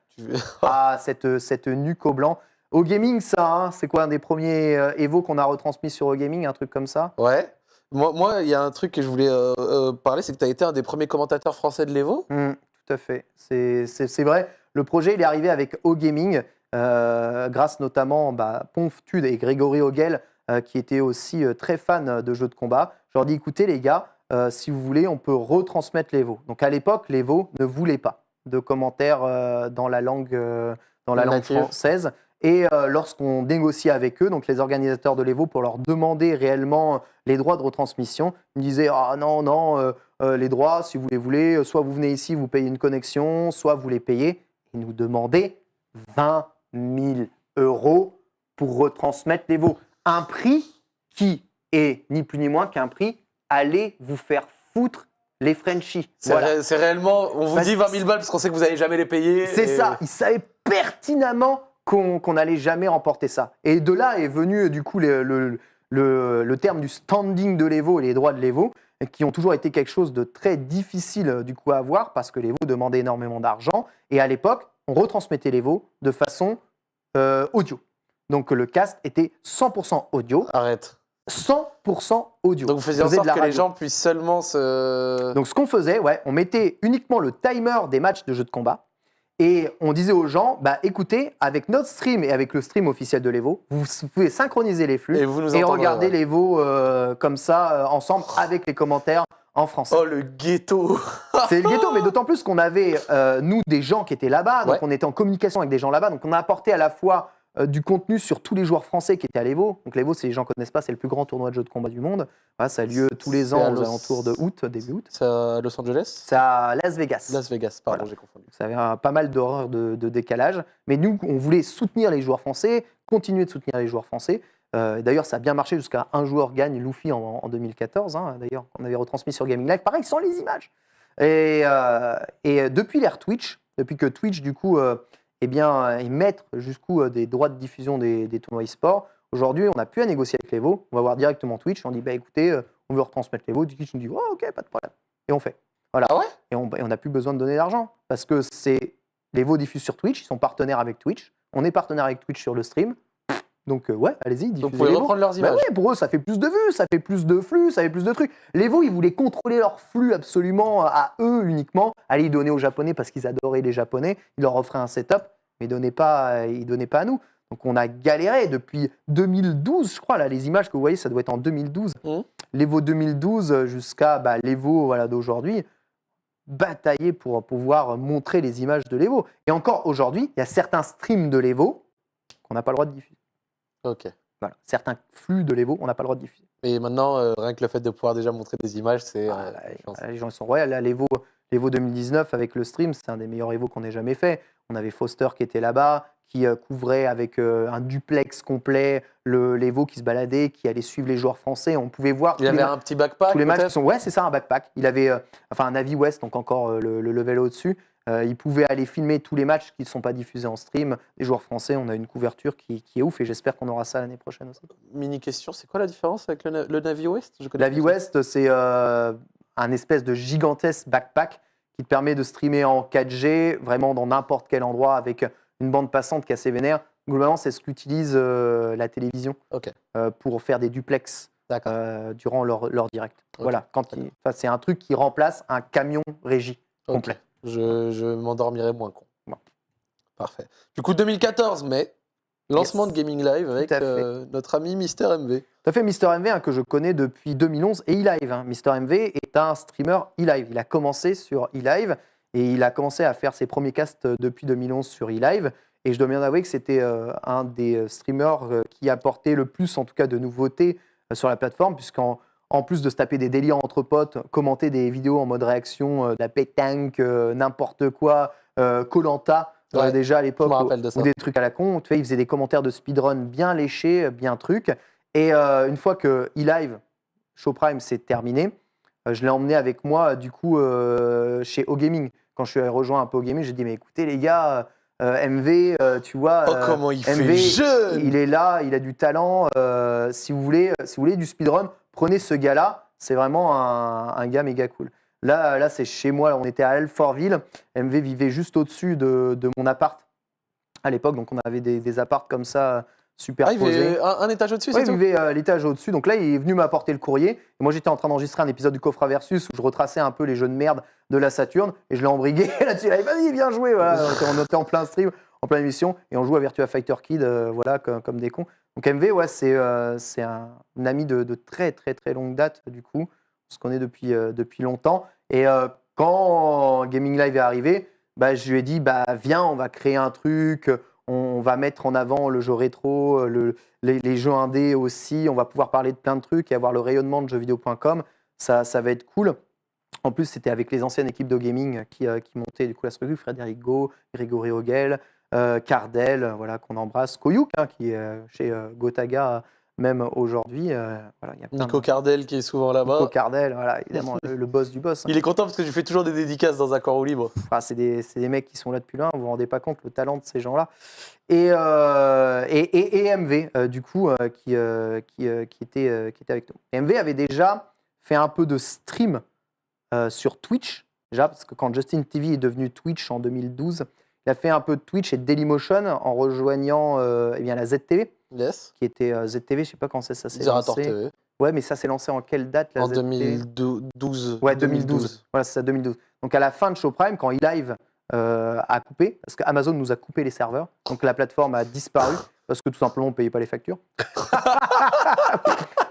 Ah, cette nuque au blanc. Au gaming, ça, hein, c'est quoi un des premiers Evo qu'on a retransmis sur OGaming, un truc comme ça? Ouais. Moi, il y a un truc que je voulais parler, c'est que tu as été un des premiers commentateurs français de l'Evo. Tout à fait. C'est vrai. Le projet, il est arrivé avec OGaming, grâce notamment Ponftude et Grégory Ogel, qui étaient aussi très fans de jeux de combat. Je leur dis, écoutez les gars, si vous voulez, on peut retransmettre l'Evo. Donc à l'époque, l'Evo ne voulait pas de commentaires dans la langue Native. française. Et lorsqu'on négociait avec eux, donc les organisateurs de l'Evo, pour leur demander réellement les droits de retransmission, ils me disaient ah non, les droits, si vous les voulez, soit vous venez ici, vous payez une connexion, soit vous les payez. Ils nous demandaient 20 000 € pour retransmettre l'Evo. Un prix qui est ni plus ni moins qu'un prix allez vous faire foutre les Frenchies. Voilà. C'est réellement, on vous dit 20 000 balles parce qu'on sait que vous n'allez jamais les payer. C'est ça, ils savaient pertinemment qu'on n'allait jamais remporter ça. Et de là est venu du coup le terme du standing de l'Evo et les droits de l'Evo, qui ont toujours été quelque chose de très difficile du coup à avoir parce que l'Evo demandait énormément d'argent. Et à l'époque, on retransmettait l'Evo de façon audio. Donc le cast était 100% audio. Arrête. 100% audio. Donc vous faisiez en sorte que les gens puissent seulement se... Donc ce qu'on faisait, ouais, on mettait uniquement le timer des matchs de jeux de combat et on disait aux gens, écoutez, avec notre stream et avec le stream officiel de l'Evo, vous pouvez synchroniser les flux Et vous nous et entendrez, regarder ouais. l'Evo comme ça, ensemble, avec les commentaires en français. Oh, le ghetto. C'est le ghetto, mais d'autant plus qu'on avait, nous, des gens qui étaient là-bas, donc Ouais. on était en communication avec des gens là-bas, donc on a apporté à la fois du contenu sur tous les joueurs français qui étaient à l'Evo. Donc l'Evo, si les gens ne connaissent pas, c'est le plus grand tournoi de jeux de combat du monde. Voilà, ça a lieu tous les C'est ans à aux alentours de août, début août. C'est à Los Angeles? C'est à Las Vegas. Las Vegas, pardon, Voilà. j'ai confondu. Ça avait pas mal d'horreurs de décalage. Mais nous, on voulait soutenir les joueurs français, continuer de soutenir les joueurs français. D'ailleurs, ça a bien marché jusqu'à un joueur gagne Luffy en 2014. Hein, d'ailleurs, on avait retransmis sur Gaming Live. Pareil, sans les images. Et depuis l'ère Twitch, depuis que Twitch, du coup, est maître jusqu'où des droits de diffusion des tournois e-sport, aujourd'hui, on n'a plus à négocier avec l'Evo. On va voir directement Twitch. On dit, écoutez, on veut retransmettre l'Evo. Twitch nous dit, oh, ok, pas de problème. Et on fait. Voilà. Ah ouais? Et on n'a plus besoin de donner d'argent parce que l'Evo diffuse sur Twitch, ils sont partenaires avec Twitch. On est partenaire avec Twitch sur le stream. Donc ouais, allez-y, Donc, vous diffusez pouvez l'Evo. reprendre leurs Bah images. ouais, pour eux, ça fait plus de vues, ça fait plus de flux, ça fait plus de trucs. L'Evo, ils voulaient contrôler leur flux absolument à eux uniquement. Allez, ils donnaient aux Japonais parce qu'ils adoraient les Japonais. Ils leur offraient un setup, mais ils donnaient pas à nous. Donc on a galéré depuis 2012, je crois. Là, les images que vous voyez, ça doit être en 2012. L'Evo 2012 jusqu'à l'Evo d'aujourd'hui. Batailler pour pouvoir montrer les images de l'Evo. Et encore aujourd'hui, il y a certains streams de l'Evo qu'on n'a pas le droit de diffuser. Ok. Voilà. Certains flux de l'Evo, on n'a pas le droit de diffuser. Et maintenant, rien que le fait de pouvoir déjà montrer des images, c'est. Les gens sont royaux. Là, l'Evo 2019 avec le stream, c'est un des meilleurs Evo qu'on ait jamais fait. On avait Foster qui était là-bas, qui couvrait avec un duplex complet l'Evo qui se baladait, qui allait suivre les joueurs français. On pouvait voir. Il y avait un petit backpack. Tous les matchs qui sont. Ouais, c'est ça, un backpack. Il avait un Navi West, donc encore le level au-dessus. Il pouvait aller filmer tous les matchs qui ne sont pas diffusés en stream. Les joueurs français, on a une couverture qui est ouf et j'espère qu'on aura ça l'année prochaine aussi. Mini question, c'est quoi la différence avec le Navi West? Navi West, c'est un espèce de gigantesque backpack qui te permet de streamer en 4G, vraiment dans n'importe quel endroit avec une bande passante qui est assez vénère. Globalement, c'est ce qu'utilise la télévision pour faire des duplex durant leur direct. Okay. Voilà, c'est un truc qui remplace un camion régie complet. Je m'endormirai moins con. Bon. Parfait. Du coup, 2014 mai, lancement de Gaming Live avec notre ami Mister MV. Tout à fait, Mister MV que je connais depuis 2011 et eLive. Mister MV est un streamer eLive. Il a commencé sur eLive et il a commencé à faire ses premiers casts depuis 2011 sur eLive. Et je dois bien avouer que c'était un des streamers qui apportait le plus, en tout cas, de nouveautés sur la plateforme, puisqu'en plus de se taper des délires entre potes, commenter des vidéos en mode réaction, de la pétanque, n'importe quoi, Koh-Lanta, déjà à l'époque, ou des trucs à la con. Tu vois, il faisait des commentaires de speedrun bien léchés, bien trucs. Et une fois que eLive, Showprime, s'est terminé, je l'ai emmené avec moi, du coup, chez OGaming. Quand je suis rejoint un peu OGaming, j'ai dit, mais écoutez les gars, MV, tu vois, comment il MV, fait jeune. Il est là, il a du talent. Si vous voulez du speedrun, prenez ce gars-là. C'est vraiment un gars méga cool. Là, c'est chez moi. On était à Alfortville. MV vivait juste au-dessus de mon appart à l'époque. Donc, on avait des apparts comme ça superposés. Il vivait un étage au-dessus, il vivait l'étage au-dessus. Donc là, il est venu m'apporter le courrier. Et moi, j'étais en train d'enregistrer un épisode du Coffre à Versus où je retraçais un peu les jeux de merde de la Saturn. Et je l'ai embrigué là-dessus. Il a dit, vas-y, viens jouer. Voilà. On était en plein stream, en pleine émission. Et on joue à Virtua Fighter Kid comme des cons. Donc MV, c'est un ami de très, très, très longue date, du coup. On se connaît depuis longtemps. Et quand Gaming Live est arrivé, je lui ai dit, viens, on va créer un truc. On va mettre en avant le jeu rétro, les jeux indés aussi. On va pouvoir parler de plein de trucs et avoir le rayonnement de jeuxvideo.com. Ça va être cool. En plus, c'était avec les anciennes équipes de gaming qui montaient du coup la structure. Frédéric Go, Grégory Rogel, Cardel, qu'on embrasse. Koyuk, qui est chez Gotaga même aujourd'hui. Nico Cardel qui est souvent là-bas. Nico Cardel, évidemment, le boss du boss. Il est content parce que je fais toujours des dédicaces dans un corps libre. C'est des mecs qui sont là depuis là, vous vous rendez pas compte le talent de ces gens-là. Et MV, du coup, qui était avec nous. Et MV avait déjà fait un peu de stream sur Twitch, déjà, parce que quand Justin TV est devenu Twitch en 2012, il a fait un peu de Twitch et de Dailymotion en rejoignant la ZTV. Yes. Qui était ZTV, je sais pas quand ça s'est Zerator lancé. TV. Ouais, mais ça s'est lancé en quelle date En 2012. Ouais, 2012. Voilà, c'est ça, 2012. Donc à la fin de Showprime, quand eLive a coupé, parce qu'Amazon nous a coupé les serveurs, donc la plateforme a disparu, parce que tout simplement on ne payait pas les factures.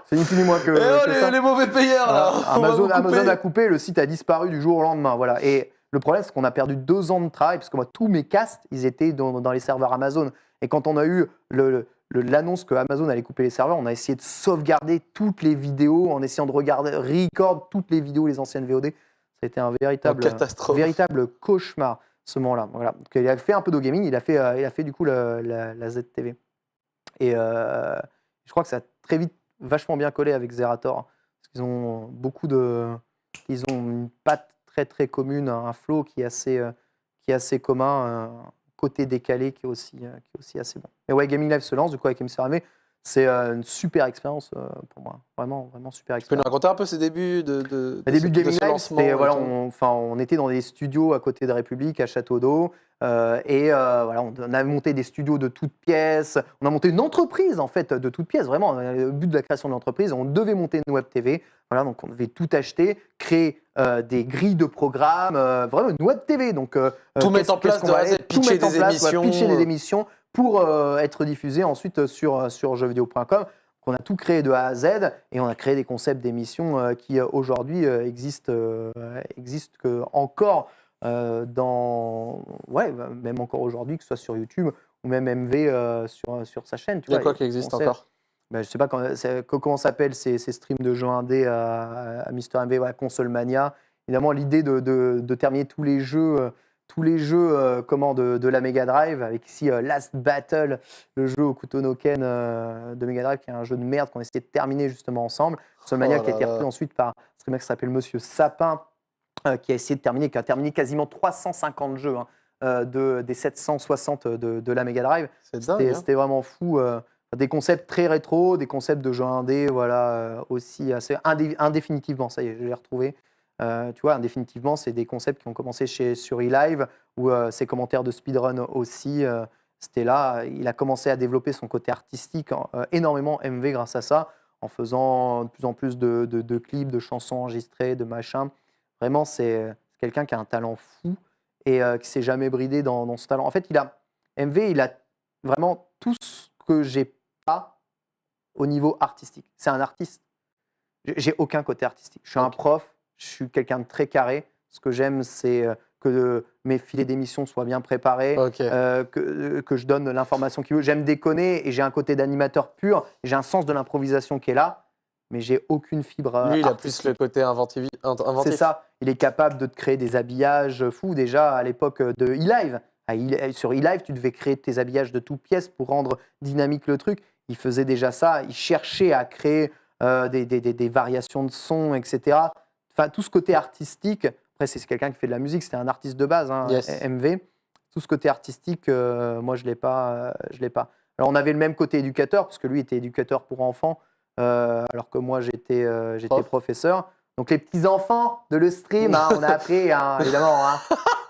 C'est ni plus ni moins que ça. Les mauvais payeurs, là. Amazon a coupé, le site a disparu du jour au lendemain. Voilà. Et le problème, c'est qu'on a perdu 2 ans de travail, parce que moi, tous mes casts, ils étaient dans les serveurs Amazon. Et quand on a eu l'annonce que Amazon allait couper les serveurs, on a essayé de sauvegarder toutes les vidéos en essayant de record toutes les vidéos, les anciennes VOD. Ça a été un véritable cauchemar ce moment-là. Voilà. Donc, il a fait un peu de gaming, il a fait du coup la ZTV. Et je crois que ça a très vite vachement bien collé avec Zerator, parce qu'ils ont ils ont une patte très très commune, un flow qui est assez commun. Côté décalé qui est aussi assez bon. Mais ouais, Gaming Live se lance du coup avec MCRV. c'est une super expérience pour moi. Vraiment, vraiment super Tu peux nous expérience. raconter un peu ces débuts de Le début de ce Gaming Live, lancement c'était, et voilà, tout on était dans des studios à côté de République, à Château d'Eau. Voilà, on a monté des studios de toutes pièces. On a monté une entreprise, en fait, de toutes pièces. Vraiment, le but de la création de l'entreprise, on devait monter une web TV. Voilà, donc on devait tout acheter, créer des grilles de programmes, vraiment une web TV. Donc, Tout mettre en place de A à Z, pitcher des émissions. pitcher des émissions pour être diffusé ensuite sur jeuxvideo.com. On a tout créé de A à Z et on a créé des concepts d'émissions qui aujourd'hui existent encore même encore aujourd'hui, que ce soit sur YouTube ou même MV sur sa chaîne. Il y a quoi qui existe encore? Je ne sais pas comment s'appellent ces streams de jeux indés à Mister MV, voilà, Console Mania. Évidemment, l'idée de terminer tous les jeux de la Mega Drive, avec ici Last Battle, le jeu au couteau no Ken de Mega Drive, qui est un jeu de merde qu'on a essayé de terminer justement ensemble. Console Mania qui a été repris ensuite par un streamer qui s'appelle Monsieur Sapin, qui a essayé de terminer, qui a terminé quasiment 350 jeux des 760 de la Mega Drive. C'était vraiment fou. Des concepts très rétro, des concepts de jeux indés, voilà, aussi assez indéfinitivement, ça y est, je l'ai retrouvé. Tu vois, indéfinitivement, c'est des concepts qui ont commencé sur eLive, ou ses commentaires de speedrun aussi. C'était là, il a commencé à développer son côté artistique énormément, MV, grâce à ça, en faisant de plus en plus de clips, de chansons enregistrées, de machins. Vraiment, c'est quelqu'un qui a un talent fou et qui ne s'est jamais bridé dans ce talent. En fait, MV, il a vraiment tout ce que j'ai pas au niveau artistique. C'est un artiste. J'ai aucun côté artistique. Je suis un prof, je suis quelqu'un de très carré. Ce que j'aime, c'est que mes filets d'émission soient bien préparés, que je donne l'information qu'il veut. J'aime déconner et j'ai un côté d'animateur pur. J'ai un sens de l'improvisation qui est là, mais j'ai aucune fibre artistique. Lui, il a plus le côté inventif. C'est ça. Il est capable de te créer des habillages fous. Déjà, à l'époque de eLive, sur eLive, tu devais créer tes habillages de toutes pièces pour rendre dynamique le truc. Il faisait déjà ça. Il cherchait à créer des variations de son, etc. Enfin, tout ce côté artistique. Après, c'est quelqu'un qui fait de la musique. C'était un artiste de base, hein, MV. Tout ce côté artistique, moi, je l'ai pas. Alors, on avait le même côté éducateur, parce que lui était éducateur pour enfants, alors que moi, j'étais professeur. Donc, les petits-enfants de le stream, hein, on a appris, hein, évidemment. Hein,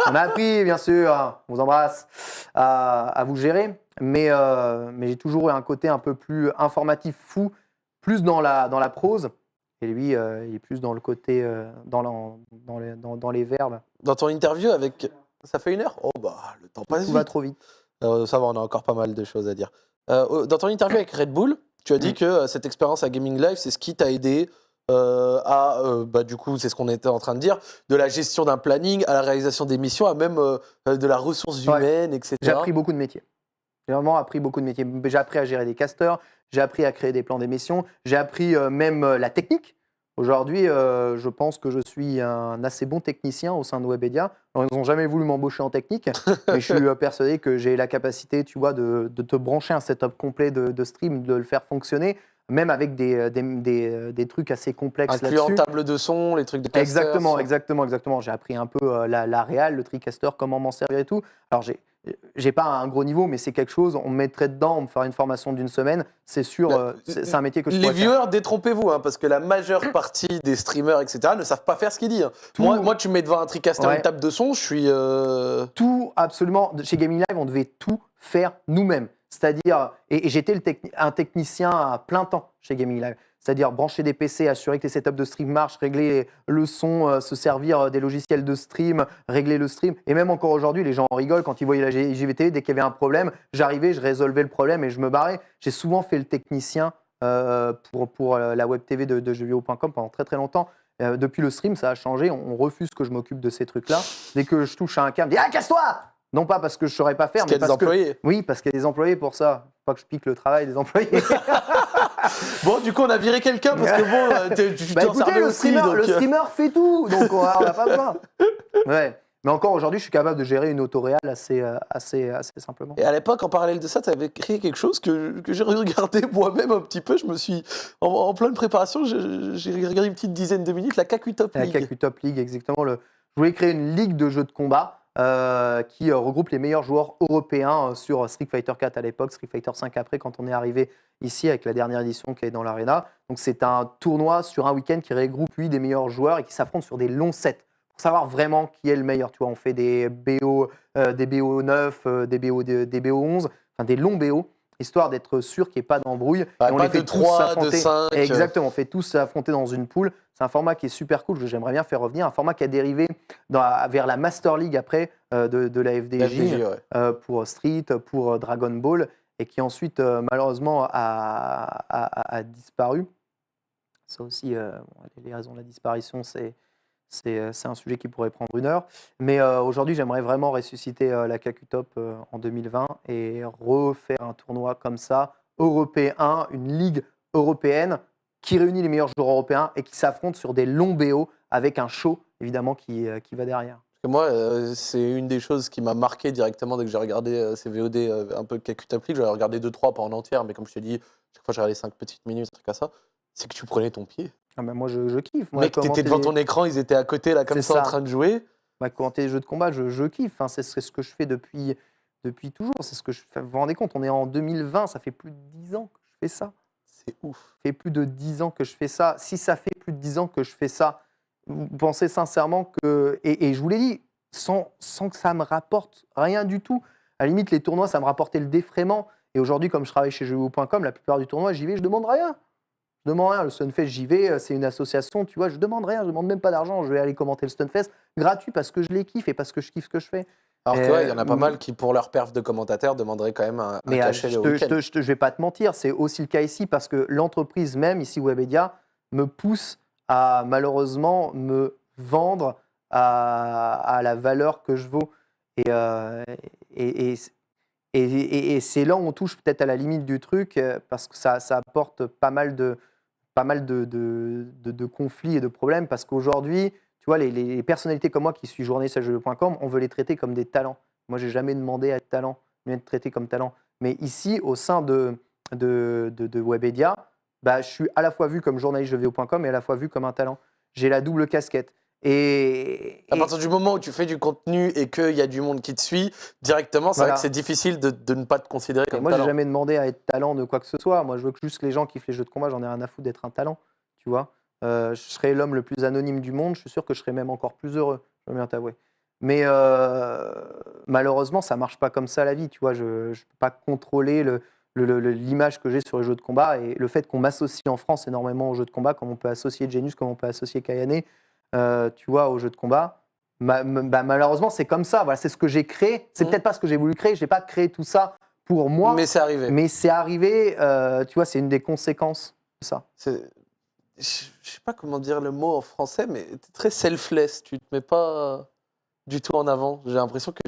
on a appris, bien sûr, hein, on vous embrasse, à vous gérer. Mais j'ai toujours eu un côté un peu plus informatif, fou, plus dans la prose. Et lui, il est plus dans le côté, dans les verbes. Dans ton interview avec... Ça fait 1 heure? Oh bah, le temps passe vite. Tout va trop vite. Ça va, on a encore pas mal de choses à dire. Dans ton interview avec Red Bull, tu as dit que cette expérience à Gaming Live, c'est ce qui t'a aidé du coup, c'est ce qu'on était en train de dire, de la gestion d'un planning, à la réalisation des missions, à même de la ressource humaine, etc. J'ai appris beaucoup de métiers. J'ai vraiment appris beaucoup de métiers. J'ai appris à gérer des casteurs, j'ai appris à créer des plans d'émission, j'ai appris même la technique. Aujourd'hui, je pense que je suis un assez bon technicien au sein de Webedia. Alors, ils n'ont jamais voulu m'embaucher en technique, mais je suis persuadé que j'ai la capacité, tu vois, de te brancher un setup complet de stream, de le faire fonctionner, même avec des trucs assez complexes là-dessus. Incluant table de son, les trucs de caster. Exactement. J'ai appris un peu la réal, le TriCaster, comment m'en servir et tout. Alors, j'ai pas un gros niveau, mais c'est quelque chose, on me mettrait dedans, on me ferait une formation d'1 semaine, c'est sûr, c'est un métier que je pourrais faire. Les viewers, détrompez-vous, hein, parce que la majeure partie des streamers, etc., ne savent pas faire ce qu'il dit. Hein. Moi, tu me mets devant un TriCaster, une table de son, je suis... Tout, absolument. Chez Gaming Live, on devait tout faire nous-mêmes. C'est-à-dire, et j'étais un technicien à plein temps chez Gaming Live. C'est-à-dire brancher des PC, assurer que les setups de stream marchent, régler le son, se servir des logiciels de stream, régler le stream. Et même encore aujourd'hui, les gens rigolent quand ils voyaient la JVT. Dès qu'il y avait un problème, j'arrivais, je résolvais le problème et je me barrais. J'ai souvent fait le technicien pour la web TV de jeuxvideo.com pendant très très longtemps. Depuis le stream, ça a changé. On refuse que je m'occupe de ces trucs-là. Dès que je touche à un câble, je dis « Ah, casse-toi !» Non pas parce que je ne saurais pas faire, mais parce que... Oui, parce qu'il y a des employés pour ça. Faut pas que je pique le travail des employés. Bon, du coup, on a viré quelqu'un parce que bon, tu t'en écoutez, servais aussi. Le streamer fait tout, donc on n'a pas besoin. Ouais. Mais encore aujourd'hui, je suis capable de gérer une autoréal assez simplement. Et à l'époque, en parallèle de ça, tu avais créé quelque chose que j'ai regardé moi-même un petit peu. Je me suis, en pleine préparation, j'ai regardé une petite dizaine de minutes, la KQ Top League. La KQ Top League, exactement. Je voulais créer une ligue de jeux de combat qui regroupe les meilleurs joueurs européens sur Street Fighter 4 à l'époque, Street Fighter 5 après, quand on est arrivé ici avec la dernière édition qui est dans l'Arena. Donc c'est un tournoi sur un week-end qui regroupe, des meilleurs joueurs et qui s'affrontent sur des longs sets pour savoir vraiment qui est le meilleur. Tu vois, on fait des BO 9, des BO 11, enfin des longs BO, histoire d'être sûr qu'il n'y ait pas d'embrouille. Bah, Et on pas les fait de tous 3, de s'affronter. 5. Exactement, on fait tous s'affronter dans une poule. C'est un format qui est super cool, j'aimerais bien faire revenir. Un format qui a dérivé vers la Master League après de la FDJ, ouais. pour Street, pour Dragon Ball, et qui ensuite malheureusement a disparu. Ça aussi, les raisons de la disparition, c'est un sujet qui pourrait prendre une heure. Mais aujourd'hui, j'aimerais vraiment ressusciter la KQ-Top en 2020 et refaire un tournoi comme ça, européen, une ligue européenne qui réunit les meilleurs joueurs européens et qui s'affrontent sur des longs BO avec un show, évidemment, qui va derrière. Parce que moi, c'est une des choses qui m'a marqué directement dès que j'ai regardé ces VOD un peu KQ-Top League. J'avais regardé 2-3, pas en entière, mais comme je te dis, chaque fois j'ai regardé 5 petites minutes, un truc comme ça. C'est que tu prenais ton pied. Ah ben moi, je kiffe. Moi, Mec, t'étais devant ton écran, ils étaient à côté, là, comme C'est ça, en ça. train de jouer. Commenter les jeux de combat, je kiffe. Enfin, c'est ce que je fais depuis toujours. C'est ce que je fais. Vous vous rendez compte, on est en 2020, ça fait plus de 10 ans que je fais ça. C'est ouf. Ça fait plus de 10 ans que je fais ça. Si ça fait plus de 10 ans que je fais ça, vous pensez sincèrement que... Et je vous l'ai dit, sans que ça me rapporte rien du tout. À la limite, les tournois, ça me rapportait le défraiement. Et aujourd'hui, comme je travaille chez jeuxvideo.com, la plupart du tournoi, j'y vais, je demande rien. Je demande rien. Le Stunfest, j'y vais, c'est une association, tu vois, je demande rien, je demande même pas d'argent. Je vais aller commenter le Stunfest gratuit parce que je les kiffe et parce que je kiffe ce que je fais. Alors que ouais, il y en a pas mal qui, pour leur perf de commentateur, demanderaient quand même un cachet le week-end. Je vais pas te mentir, c'est aussi le cas ici parce que l'entreprise même, ici Webedia, me pousse à malheureusement me vendre à la valeur que je vaux. Et c'est là où on touche peut-être à la limite du truc parce que ça apporte pas mal de conflits et de problèmes parce qu'aujourd'hui, tu vois, les personnalités comme moi qui suis journaliste à jeuxvideo.com, on veut les traiter comme des talents. Moi, j'ai jamais demandé à être talent, mais être traité comme talent. Mais ici, au sein de Webedia, bah, je suis à la fois vu comme journaliste jeuxvideo.com et à la fois vu comme un talent. J'ai la double casquette. À partir du moment où tu fais du contenu et qu'il y a du monde qui te suit, directement, c'est vrai que c'est difficile de ne pas te considérer comme moi, talent. Moi, j'ai jamais demandé à être talent de quoi que ce soit. Moi, je veux que juste les gens qui font les jeux de combat, j'en ai rien à foutre d'être un talent. Tu vois, je serais l'homme le plus anonyme du monde. Je suis sûr que je serais même encore plus heureux. Je veux bien t'avouer. Mais malheureusement, ça marche pas comme ça la vie. Tu vois, je ne peux pas contrôler l'image que j'ai sur les jeux de combat et le fait qu'on m'associe en France énormément aux jeux de combat, comme on peut associer Genius, comme on peut associer Kayane, tu vois, aux jeux de combat. Malheureusement, c'est comme ça. Voilà, c'est ce que j'ai créé. C'est peut-être pas ce que j'ai voulu créer. Je n'ai pas créé tout ça pour moi. Mais c'est arrivé. Mais c'est arrivé. Tu vois, c'est une des conséquences de ça. Je sais pas comment dire le mot en français, mais tu es très selfless. Tu te mets pas du tout en avant. J'ai l'impression que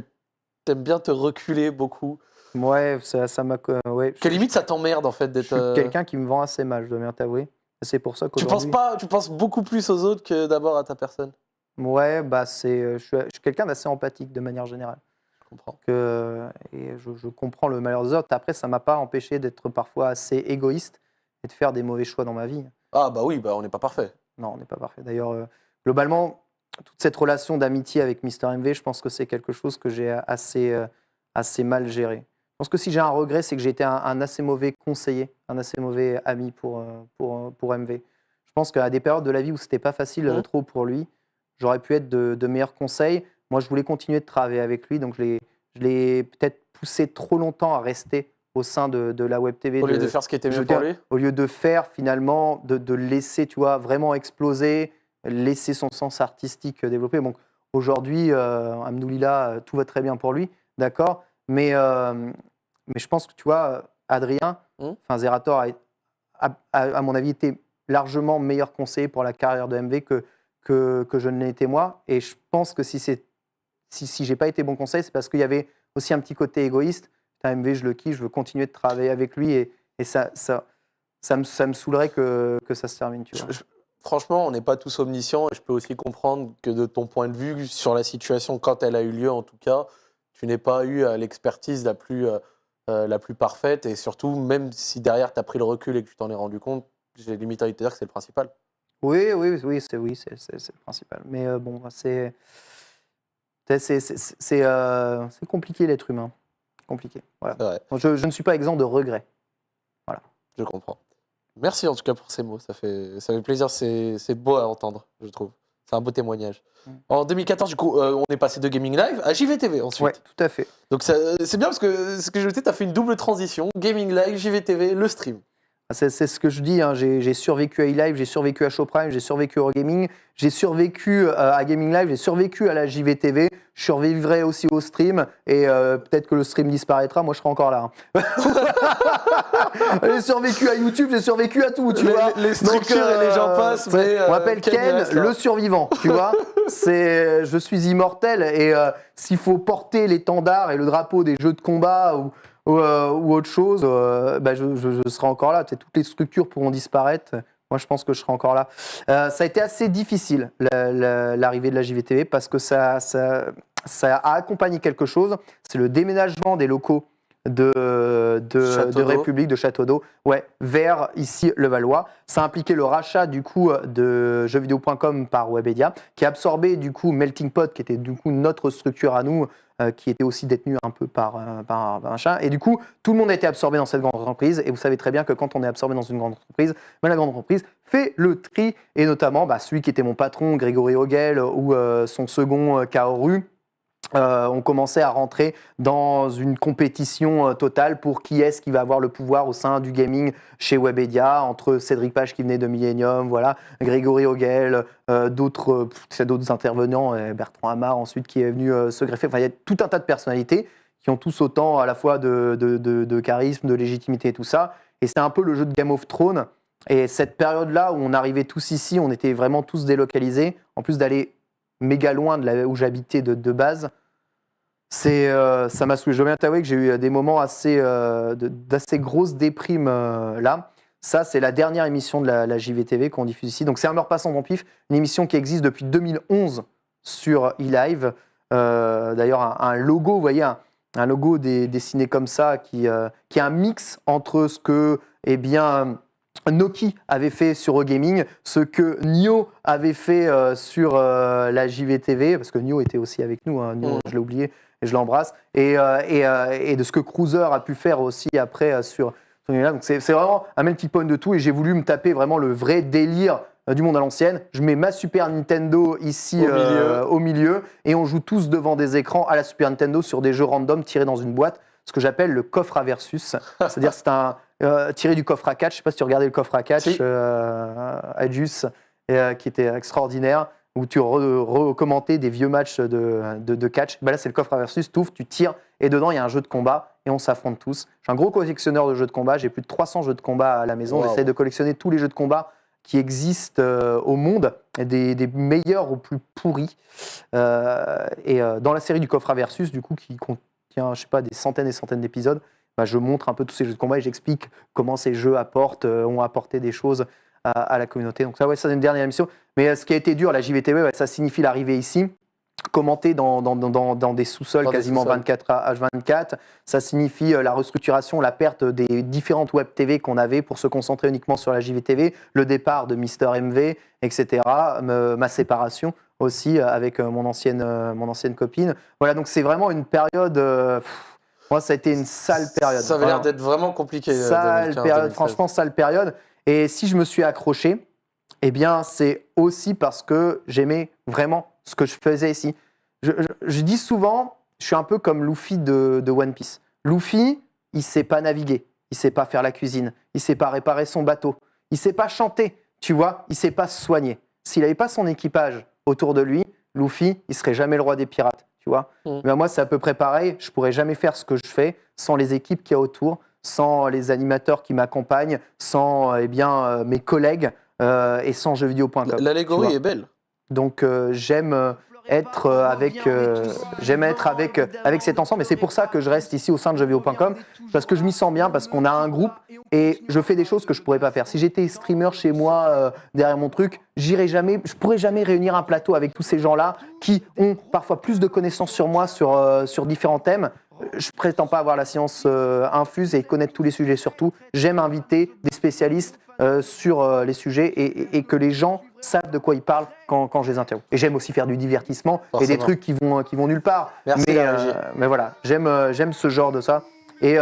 tu aimes bien te reculer beaucoup. Ouais, ça m'a. Ouais. Que limite, ça t'emmerde en fait d'être. Je suis quelqu'un qui me vend assez mal, je dois bien t'avouer. C'est pour ça qu'aujourd'hui. Tu penses beaucoup plus aux autres que d'abord à ta personne. Ouais, bah je suis quelqu'un d'assez empathique de manière générale. Je comprends. Et je comprends le malheur des autres. Après, ça m'a pas empêché d'être parfois assez égoïste et de faire des mauvais choix dans ma vie. Ah bah oui, bah on n'est pas parfait. Non, on n'est pas parfait. D'ailleurs, globalement, toute cette relation d'amitié avec Mister MV, je pense que c'est quelque chose que j'ai assez mal géré. Je pense que si j'ai un regret, c'est que j'ai été un assez mauvais conseiller, un assez mauvais ami pour MV. Je pense qu'à des périodes de la vie où c'était pas facile trop pour lui, j'aurais pu être de meilleurs conseils. Moi, je voulais continuer de travailler avec lui, donc je l'ai peut-être poussé trop longtemps à rester au sein de la Web TV. Au lieu de faire ce qui était mieux pour lui. Au lieu de faire finalement, de laisser, tu vois, vraiment exploser, laisser son sens artistique développer. Donc aujourd'hui, Alhamdoulilah, tout va très bien pour lui, d'accord. Mais je pense que tu vois, Adrien, Zerator à mon avis été largement meilleur conseiller pour la carrière de MV que je ne l'étais moi. Et je pense que si j'ai pas été bon conseil, c'est parce qu'il y avait aussi un petit côté égoïste. MV, je le kiffe, je veux continuer de travailler avec lui et ça me saoulerait que ça se termine. Tu vois. Franchement, on n'est pas tous omniscients et je peux aussi comprendre que de ton point de vue sur la situation, quand elle a eu lieu en tout cas, tu n'aies pas eu l'expertise la plus parfaite et surtout, même si derrière tu as pris le recul et que tu t'en es rendu compte, j'ai limite envie de te dire que c'est le principal. Oui, c'est le principal. Mais bon, C'est compliqué l'être humain. Compliqué. Voilà. C'est vrai, Je ne suis pas exempt de regrets. je comprends. Merci en tout cas pour ces mots, ça fait plaisir, c'est beau à entendre, je trouve. C'est un beau témoignage. En 2014, du coup, on est passé de Gaming Live à JVTV ensuite. Ouais, tout à fait. Donc c'est bien parce que ce que je veux tu as fait une double transition, Gaming Live, JVTV, le stream. C'est ce que je dis, hein. J'ai survécu à eLive, j'ai survécu à Showprime, j'ai survécu à Eurogaming, j'ai survécu à Gaming Live, j'ai survécu à la JVTV, je survivrai aussi au stream et peut-être que le stream disparaîtra, moi je serai encore là. Hein. J'ai survécu à YouTube, j'ai survécu à tout, tu vois. Les structures et les gens passent, mais on m'appelle Ken le survivant, tu vois. Je suis immortel et s'il faut porter l'étendard et le drapeau des jeux de combat ou autre chose, je serai encore là. Toutes les structures pourront disparaître. Moi, je pense que je serai encore là. Ça a été assez difficile, l'arrivée de la JVTV, parce que ça a accompagné quelque chose. C'est le déménagement des locaux de République, de Château d'Eau, vers ici le Valois. Ça a impliqué le rachat du coup de jeuxvideo.com par Webedia, qui a absorbé du coup Melting Pot, qui était du coup notre structure à nous, qui était aussi détenue un peu par machin. Et du coup, tout le monde a été absorbé dans cette grande entreprise. Et vous savez très bien que quand on est absorbé dans une grande entreprise, la grande entreprise fait le tri. Et notamment, celui qui était mon patron, Grégory Hogel, ou son second, Kaoru, on commençait à rentrer dans une compétition totale pour qui est-ce qui va avoir le pouvoir au sein du gaming chez Webedia, entre Cédric Page qui venait de Millennium, voilà, Grégory Hogel, d'autres intervenants, Bertrand Hamar ensuite qui est venu se greffer. Enfin, il y a tout un tas de personnalités qui ont tous autant à la fois de charisme, de légitimité et tout ça. Et c'est un peu le jeu de Game of Thrones. Et cette période-là où on arrivait tous ici, on était vraiment tous délocalisés, en plus d'aller méga loin de là où j'habitais de base. Ça m'a saoulé. Je dois bien t'avouer que j'ai eu des moments d'assez grosse déprime là. Ça, c'est la dernière émission de la JVTV qu'on diffuse ici. Donc, c'est Un meurtre passant en pif, une émission qui existe depuis 2011 sur eLive. D'ailleurs, un logo, vous voyez, un logo dessiné comme ça qui est un mix entre ce que, Noki avait fait sur Eurogaming, ce que Nio avait fait sur la JVTV, parce que Nio était aussi avec nous, hein. Nio, je l'ai oublié et je l'embrasse, et de ce que Cruiser a pu faire aussi après sur donc c'est vraiment un melting point de tout, et j'ai voulu me taper vraiment le vrai délire du monde à l'ancienne. Je mets ma Super Nintendo ici au milieu, et on joue tous devant des écrans à la Super Nintendo sur des jeux random tirés dans une boîte, ce que j'appelle le coffre à versus. C'est-à-dire c'est tiré du coffre à catch. Je ne sais pas si tu regardais le coffre à catch, Adjus, qui était extraordinaire, où tu recommentais des vieux matchs de catch. Là, c'est le coffre à versus, tu tires, et dedans, il y a un jeu de combat, et on s'affronte tous. Je suis un gros collectionneur de jeux de combat, j'ai plus de 300 jeux de combat à la maison. Wow. J'essaie de collectionner tous les jeux de combat qui existent au monde, des meilleurs aux plus pourris. Dans la série du coffre à versus, du coup, qui contient, je sais pas, des centaines et centaines d'épisodes, je montre un peu tous ces jeux de combat et j'explique comment ces jeux ont apporté des choses à la communauté. Donc ça, c'est une dernière émission. Mais ce qui a été dur, la JVTV, ça signifie l'arrivée ici, commenter dans des sous-sols quasiment 24h/24. Ça signifie la restructuration, la perte des différentes web TV qu'on avait pour se concentrer uniquement sur la JVTV, le départ de Mister MV, etc., ma séparation aussi avec mon ancienne copine. Voilà, donc c'est vraiment une période... moi, ça a été une sale période. Ça avait l'air d'être vraiment compliqué. Sale période, franchement, sale période. Et si je me suis accroché, c'est aussi parce que j'aimais vraiment ce que je faisais ici. Je dis souvent, je suis un peu comme Luffy de One Piece. Luffy, il ne sait pas naviguer, il ne sait pas faire la cuisine, il ne sait pas réparer son bateau, il ne sait pas chanter, tu vois, il ne sait pas se soigner. S'il n'avait pas son équipage autour de lui, Luffy, il ne serait jamais le roi des pirates. Tu vois. Mais moi, c'est à peu près pareil. Je ne pourrais jamais faire ce que je fais sans les équipes qu'il y a autour, sans les animateurs qui m'accompagnent, sans mes collègues et sans jeuxvideo.com. L'allégorie est belle. Donc, j'aime être avec cet ensemble. Et c'est pour ça que je reste ici au sein de jeuxvideo.com, parce que je m'y sens bien, parce qu'on a un groupe et je fais des choses que je ne pourrais pas faire. Si j'étais streamer chez moi, derrière mon truc, je ne pourrais jamais réunir un plateau avec tous ces gens-là qui ont parfois plus de connaissances sur moi sur différents thèmes. Je ne prétends pas avoir la science infuse et connaître tous les sujets surtout. J'aime inviter des spécialistes sur les sujets et que les gens savent de quoi ils parlent quand je les interviewe. Et j'aime aussi faire du divertissement et des Forcément. trucs qui vont nulle part. Merci, la régie. Mais voilà, j'aime ce genre de ça. Et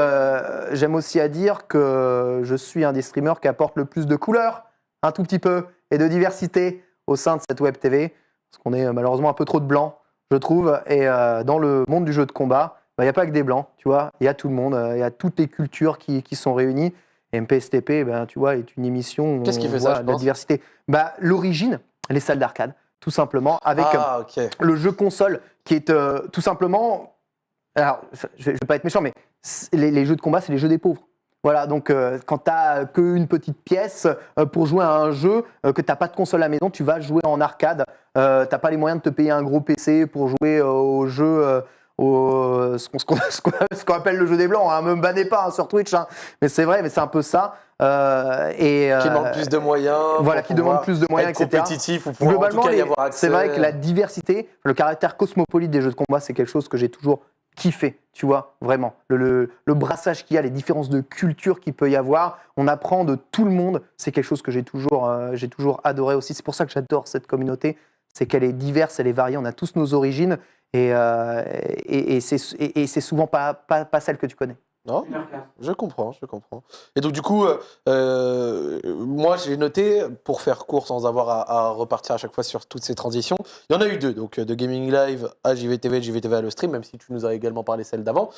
j'aime aussi à dire que je suis un des streamers qui apporte le plus de couleurs, un tout petit peu, et de diversité au sein de cette web TV. Parce qu'on est malheureusement un peu trop de blancs, je trouve. Et dans le monde du jeu de combat, il n'y a pas que des blancs, tu vois. Il y a tout le monde, il y a toutes les cultures qui sont réunies. Et MPSTP, tu vois, est une émission où Qu'est-ce qui on fait voit ça, je de la pense diversité. L'origine, les salles d'arcade, tout simplement, avec ok. le jeu console qui est tout simplement. Alors, je ne vais pas être méchant, mais les jeux de combat, c'est les jeux des pauvres. Voilà, donc quand tu n'as qu'une petite pièce pour jouer à un jeu, que tu n'as pas de console à la maison, tu vas jouer en arcade. Tu n'as pas les moyens de te payer un gros PC pour jouer au jeu, ce qu'on appelle le jeu des blancs. Hein. Me bannez pas sur Twitch, hein. Mais c'est vrai, mais c'est un peu ça. Qui demande plus de moyens. Voilà, qui demande plus de moyens, être etc. compétitif ou pouvoir Globalement, en tout cas y avoir accès. c'est vrai que la diversité, le caractère cosmopolite des jeux de combat, c'est quelque chose que j'ai toujours kiffé, tu vois, vraiment. Le brassage qu'il y a, les différences de culture qu'il peut y avoir, on apprend de tout le monde, c'est quelque chose que j'ai toujours adoré aussi. C'est pour ça que j'adore cette communauté, c'est qu'elle est diverse, elle est variée, on a tous nos origines et c'est souvent pas celle que tu connais. Non, je comprends. Et donc du coup, moi j'ai noté, pour faire court sans avoir à repartir à chaque fois sur toutes ces transitions, il y en a eu deux, donc de Gaming Live à JVTV, JVTV à le stream, même si tu nous as également parlé celle d'avant,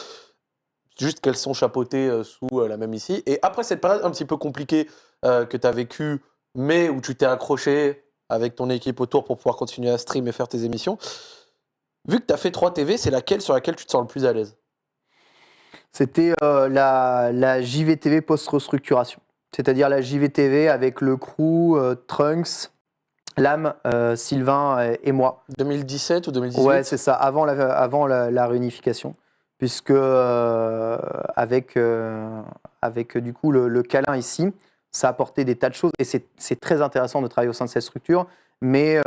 juste qu'elles sont chapeautées sous la même ici. Et après cette période un petit peu compliquée que tu as vécue, mais où tu t'es accroché avec ton équipe autour pour pouvoir continuer à stream et faire tes émissions, vu que tu as fait 3 TV, c'est laquelle sur laquelle tu te sens le plus à l'aise? C'était la JVTV post-restructuration. C'est-à-dire la JVTV avec le crew, Trunks, Lame, Sylvain et moi. 2017 ou 2018? Ouais, c'est ça, avant la réunification. Puisque avec du coup le câlin ici, ça a apporté des tas de choses. Et c'est très intéressant de travailler au sein de cette structure. Mais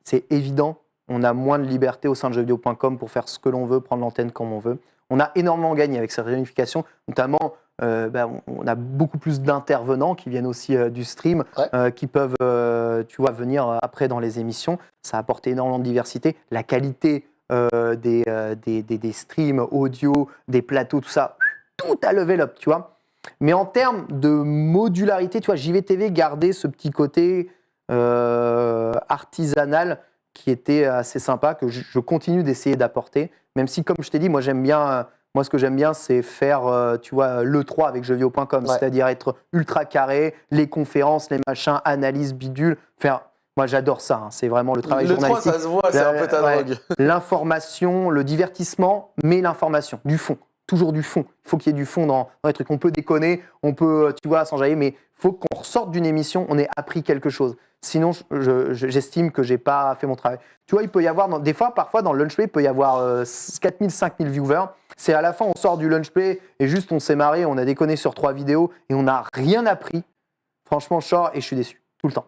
c'est évident, on a moins de liberté au sein de jeuxvideo.com pour faire ce que l'on veut, prendre l'antenne comme on veut. On a énormément gagné avec cette réunification, notamment on a beaucoup plus d'intervenants qui viennent aussi du stream, qui peuvent venir après dans les émissions. Ça a apporté énormément de diversité. La qualité des streams audio, des plateaux, tout ça, tout a level up, tu vois. Mais en termes de modularité, tu vois, JVTV gardait ce petit côté artisanal qui était assez sympa, que je continue d'essayer d'apporter, même si, comme je t'ai dit, moi ce que j'aime bien, c'est faire, l'E3 avec jeuxvideo.com, c'est-à-dire être ultra carré, les conférences, les machins, analyse, bidule, moi j'adore ça, hein. C'est vraiment le travail journalistique. Le 3, ça se voit, c'est un peu ta drogue. L'information, le divertissement, mais l'information, du fond. Toujours du fond. Il faut qu'il y ait du fond dans les trucs. On peut déconner, on peut, s'enjailler, mais il faut qu'on ressorte d'une émission, on ait appris quelque chose. Sinon, j'estime que j'ai pas fait mon travail. Tu vois, il peut y avoir, parfois dans le lunch play, il peut y avoir 4000, 5000 viewers. C'est à la fin, on sort du lunch play et juste on s'est marré, on a déconné sur 3 vidéos et on n'a rien appris. Franchement, je sors et je suis déçu, tout le temps.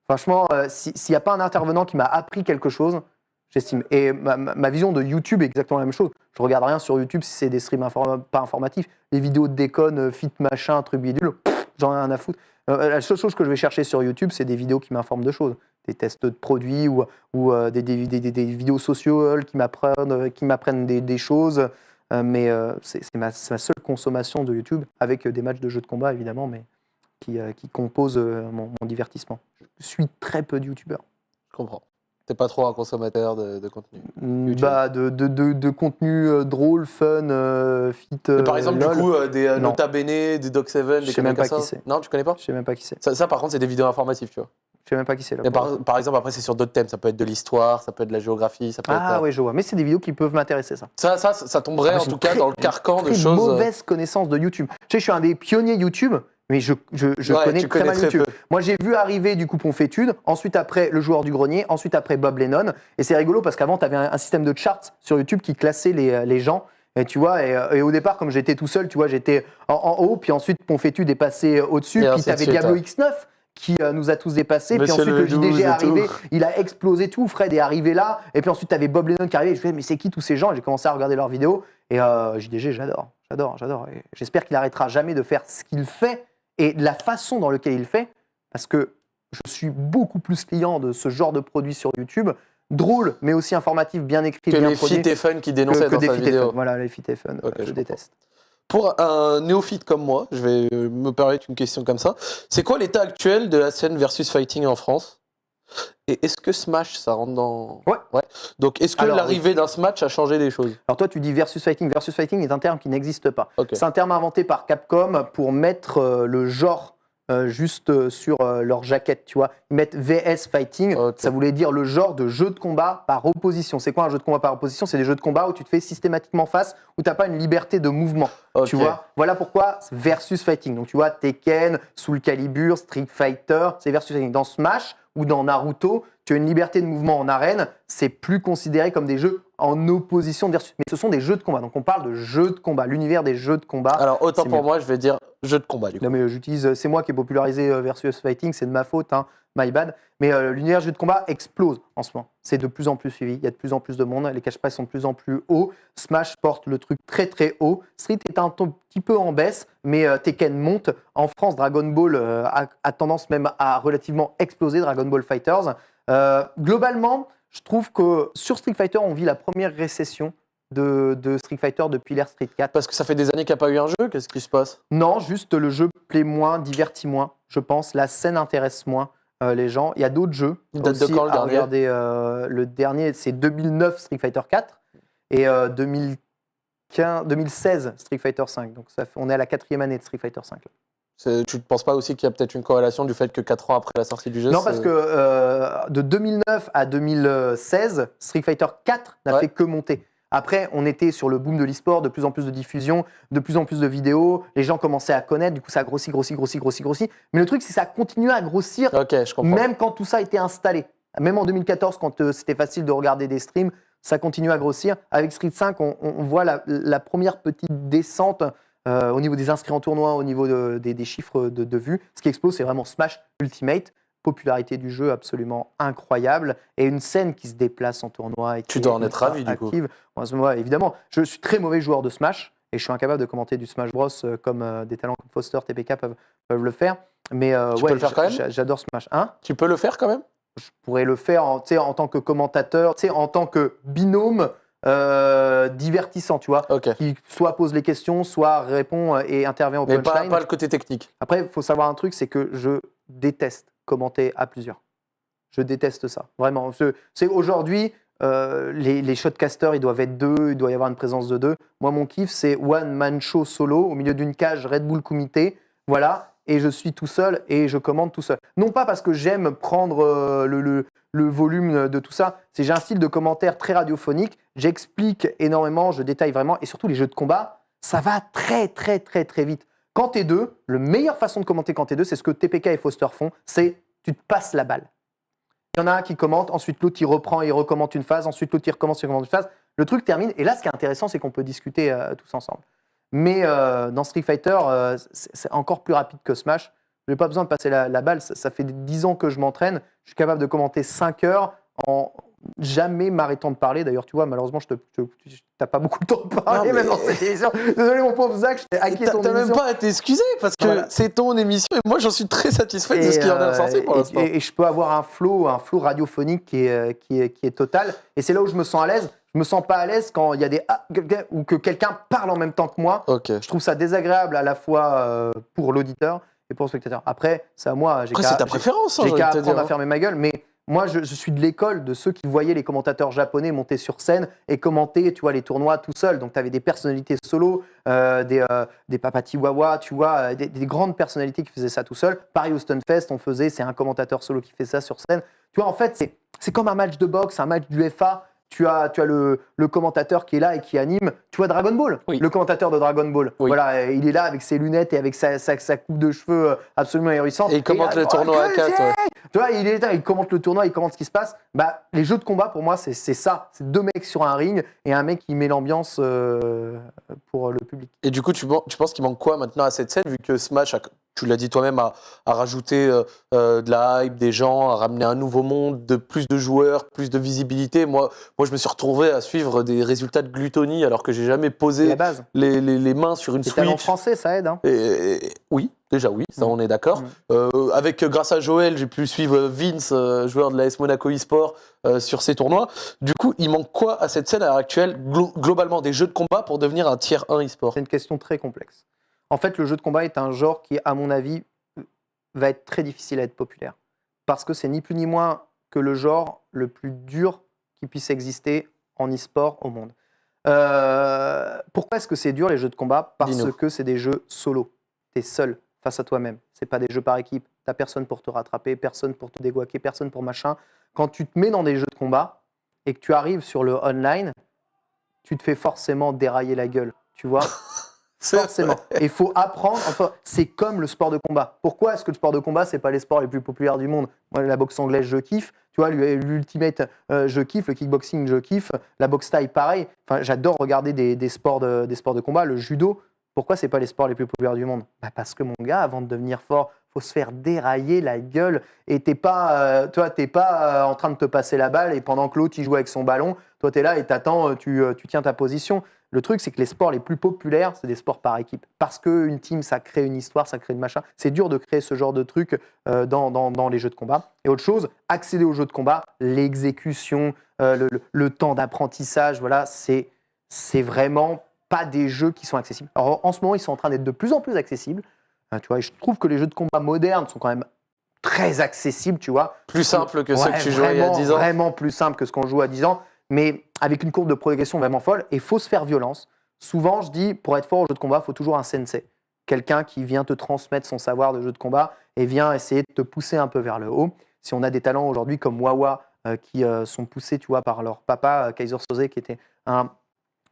Franchement, s'il n'y a pas un intervenant qui m'a appris quelque chose, j'estime. Et ma vision de YouTube est exactement la même chose. Je regarde rien sur YouTube si c'est des streams pas informatifs. Les vidéos de déconne, fit machin, truc bidule, j'en ai rien à foutre. La seule chose que je vais chercher sur YouTube, c'est des vidéos qui m'informent de choses. Des tests de produits ou des vidéos sociales qui m'apprennent des choses. Mais c'est ma seule consommation de YouTube, avec des matchs de jeux de combat évidemment, mais qui composent mon divertissement. Je suis très peu de YouTubeurs. Je comprends. T'es pas trop un consommateur de contenu YouTube. De contenu drôle, fun, fit. Par exemple, LOL. du coup, des Nota Bene, des Doc7, des Je sais même pas qui c'est. Non, tu connais pas? Je sais même pas qui c'est. Ça, par contre, c'est des vidéos informatives, tu vois. Je sais même pas qui c'est. Par exemple, après, c'est sur d'autres thèmes. Ça peut être de l'histoire, ça peut être de la géographie, ça peut être. Ah ouais, je vois. Mais c'est des vidéos qui peuvent m'intéresser, ça. Ça tomberait en tout cas dans le carcan de choses. Mauvaise connaissance de YouTube. Tu sais, je suis un des pionniers YouTube. Mais je connais très mal YouTube. Moi, j'ai vu arriver du coup Ponfétude, ensuite après Le Joueur du Grenier, ensuite après Bob Lennon. Et c'est rigolo parce qu'avant, tu avais un système de charts sur YouTube qui classait les gens. Et tu vois, et au départ, comme j'étais tout seul, tu vois, j'étais en haut, puis ensuite Ponfétude est passé au-dessus, puis tu avais Diablo X9 qui nous a tous dépassés, puis ensuite le JDG est arrivé, il a explosé tout, Fred est arrivé là, et puis ensuite tu avais Bob Lennon qui est arrivé, et je me disais, mais c'est qui tous ces gens? Et j'ai commencé à regarder leurs vidéos, et JDG, j'adore. Et j'espère qu'il arrêtera jamais de faire ce qu'il fait, et de la façon dans laquelle il fait, parce que je suis beaucoup plus client de ce genre de produit sur YouTube. Drôle, mais aussi informatif, bien écrit, Que bien les produit. Fit et Fun qui dénonçaient que dans des sa Fit et vidéo. Fun. Voilà, les Fit et Fun, Ok, je déteste. Pour un néophyte comme moi, je vais me permettre une question comme ça. C'est quoi l'état actuel de la scène versus fighting en France? Et est-ce que Smash, ça rentre dans... Ouais. Donc, est-ce que Alors, l'arrivée d'un Smash a changé les choses? Alors toi, tu dis versus fighting. Versus fighting est un terme qui n'existe pas. Ok. C'est un terme inventé par Capcom pour mettre le genre juste sur leur jaquette, tu vois. Ils mettent VS fighting, Ok. ça voulait dire le genre de jeu de combat par opposition. C'est quoi un jeu de combat par opposition? C'est des jeux de combat où tu te fais systématiquement face, où tu n'as pas une liberté de mouvement. Ok. Tu vois, voilà pourquoi c'est versus fighting. Donc tu vois, Tekken, Soul Calibur, Street Fighter, c'est versus fighting. Dans Smash ou dans Naruto, tu as une liberté de mouvement en arène, c'est plus considéré comme des jeux en opposition versus. Mais ce sont des jeux de combat. Donc on parle de jeux de combat, l'univers des jeux de combat. Alors, autant c'est pour mieux. moi, je vais dire jeu de combat, du coup. Non mais j'utilise, c'est moi qui ai popularisé versus fighting, c'est de ma faute, hein, my bad. Mais l'univers jeu de combat explose en ce moment. C'est de plus en plus suivi, il y a de plus en plus de monde, les cash prizes sont de plus en plus hauts. Smash porte le truc très très haut. Street est un petit peu en baisse, mais Tekken monte. En France, Dragon Ball a tendance même à relativement exploser, Dragon Ball Fighters. Globalement, je trouve que sur Street Fighter, on vit la première récession de Street Fighter depuis l'ère Street 4. Parce que ça fait des années qu'il n'y a pas eu un jeu, qu'est-ce qui se passe? Non, juste le jeu plaît moins, divertit moins, je pense. La scène intéresse moins les gens. Il y a d'autres jeux. Il date de aussi quand, le à dernier? regarder, le dernier, c'est 2009 Street Fighter 4 et 2016 Street Fighter 5. Donc on est à la 4e année de Street Fighter 5. Tu ne penses pas aussi qu'il y a peut-être une corrélation du fait que 4 ans après la sortie du jeu? Non, parce que de 2009 à 2016, Street Fighter 4 n'a fait que monter. Après, on était sur le boom de l'e-sport, de plus en plus de diffusion, de plus en plus de vidéos. Les gens commençaient à connaître, du coup, ça a grossi. Mais le truc, c'est que ça a continué à grossir, Ok, je comprends. même quand tout ça a été installé. Même en 2014, quand c'était facile de regarder des streams, ça continue à grossir. Avec Street 5, on voit la première petite descente au niveau des inscrits en tournoi, au niveau des chiffres de vues. Ce qui explose, c'est vraiment Smash Ultimate. Popularité du jeu absolument incroyable et une scène qui se déplace en tournoi. Et Tu dois en être ravi, du coup. Moi, évidemment, je suis très mauvais joueur de Smash et je suis incapable de commenter du Smash Bros comme des talents comme Foster, TPK peuvent le faire. Mais peux le faire quand même j'adore Smash. Hein, Tu peux le faire quand même? je pourrais le faire en tant que commentateur, en tant que binôme divertissant, tu vois, Ok. qui soit pose les questions, soit répond et intervient au Mais punchline. pas le côté technique. Après, il faut savoir un truc, c'est que je déteste commenter à plusieurs. Je déteste ça, vraiment. C'est aujourd'hui, les shotcasters, ils doivent être deux, il doit y avoir une présence de deux. Moi, mon kiff, c'est one man show solo au milieu d'une cage Red Bull Kumite, voilà, et je suis tout seul et je commande tout seul. Non pas parce que j'aime prendre le volume de tout ça, c'est j'ai un style de commentaire très radiophonique, j'explique énormément, je détaille vraiment, et surtout les jeux de combat, ça va très très très très vite. Quand t'es deux, la meilleure façon de commenter quand t'es deux, c'est ce que TPK et Foster font, c'est tu te passes la balle. Il y en a un qui commente, ensuite l'autre il reprend et il recommande une phase, ensuite l'autre il recommence et il recommande une phase. Le truc termine, et là ce qui est intéressant, c'est qu'on peut discuter tous ensemble. Mais dans Street Fighter, c'est encore plus rapide que Smash. Je n'ai pas besoin de passer la balle, ça fait 10 ans que je m'entraîne, je suis capable de commenter 5 heures en jamais m'arrêtant de parler. D'ailleurs, tu vois, malheureusement, t'as pas beaucoup de temps de parler même dans cette émission. Désolé, mon pauvre Zach, je t'ai hacké ton émission. T'as même pas à t'excuser parce que c'est ton émission et moi, j'en suis très satisfait de ce qui en est ressorti pour l'instant. Et je peux avoir un flow radiophonique qui est total. Et c'est là où je me sens à l'aise. Je me sens pas à l'aise quand il y a des ou que quelqu'un parle en même temps que moi. Okay. Je trouve ça désagréable à la fois pour l'auditeur et pour le spectateur. Après, c'est à moi. Après, c'est ta préférence. J'ai qu'à apprendre à fermer ma gueule, mais moi, je suis de l'école de ceux qui voyaient les commentateurs japonais monter sur scène et commenter, tu vois, les tournois tout seul. Donc, tu avais des personnalités solo, des Papatiwawa, tu vois, des grandes personnalités qui faisaient ça tout seul. Paris au Stunfest, c'est un commentateur solo qui fait ça sur scène. Tu vois, en fait, c'est comme un match de boxe, un match d'UFA. Tu as le commentateur qui est là et qui anime. Tu vois Dragon Ball, le commentateur de Dragon Ball. Oui. Voilà, il est là avec ses lunettes et avec sa coupe de cheveux absolument hérissante. Et il commente le tournoi à 4. Ouais. Tu vois, il est là, il commente le tournoi, il commente ce qui se passe. Bah, les jeux de combat, pour moi, c'est ça. C'est deux mecs sur un ring et un mec qui met l'ambiance pour le public. Et du coup, tu penses qu'il manque quoi maintenant à cette scène, vu que Smash, tu l'as dit toi-même, a rajouté de la hype, des gens, a ramené un nouveau monde, plus de joueurs, plus de visibilité. Moi, je me suis retrouvé à suivre des résultats de glutonie alors que j'ai jamais posé les mains sur une Switch. Les talents français, ça aide. Hein. Oui, Déjà oui, ça on est d'accord. Grâce à Joël, j'ai pu suivre Vince, joueur de l'AS Monaco eSport, sur ces tournois. Du coup, il manque quoi à cette scène à l'heure actuelle, globalement des jeux de combat pour devenir un tier 1 eSport? C'est une question très complexe. En fait, le jeu de combat est un genre qui, à mon avis, va être très difficile à être populaire. Parce que c'est ni plus ni moins que le genre le plus dur qui puisse exister en e-sport au monde. Pourquoi est-ce que c'est dur les jeux de combat? Parce que c'est des jeux solo. Tu es seul face à toi-même. C'est pas des jeux par équipe. Tu n'as personne pour te rattraper, personne pour te dégoûter, personne pour machin. Quand tu te mets dans des jeux de combat et que tu arrives sur le online, tu te fais forcément dérailler la gueule. Tu vois? Forcément. Et il faut apprendre. Enfin, c'est comme le sport de combat. Pourquoi est-ce que le sport de combat, c'est pas les sports les plus populaires du monde? Moi, la boxe anglaise, je kiffe. Tu vois, l'ultimate, je kiffe. Le kickboxing, je kiffe. La boxe thaï, pareil. Enfin, j'adore regarder des sports de combat. Le judo. Pourquoi c'est pas les sports les plus populaires du monde? Parce que mon gars, avant de devenir fort, faut se faire dérailler la gueule. Et t'es pas, en train de te passer la balle et pendant que l'autre il joue avec son ballon, toi t'es là et t'attends, tu tiens ta position. Le truc, c'est que les sports les plus populaires, c'est des sports par équipe. Parce qu'une team, ça crée une histoire, ça crée une machin. C'est dur de créer ce genre de truc dans les jeux de combat. Et autre chose, accéder aux jeux de combat, l'exécution, le temps d'apprentissage, voilà, c'est vraiment pas des jeux qui sont accessibles. Alors, en ce moment, ils sont en train d'être de plus en plus accessibles. Tu vois, et je trouve que les jeux de combat modernes sont quand même très accessibles, tu vois. Plus simple que ceux que tu jouais il y a 10 ans. Vraiment plus simple que ce qu'on joue à 10 ans. Mais avec une courbe de progression vraiment folle, et il faut se faire violence. Souvent, je dis, pour être fort au jeu de combat, il faut toujours un sensei. Quelqu'un qui vient te transmettre son savoir de jeu de combat et vient essayer de te pousser un peu vers le haut. Si on a des talents aujourd'hui comme Wawa, qui sont poussés, tu vois, par leur papa, Kaiser Soze, qui était un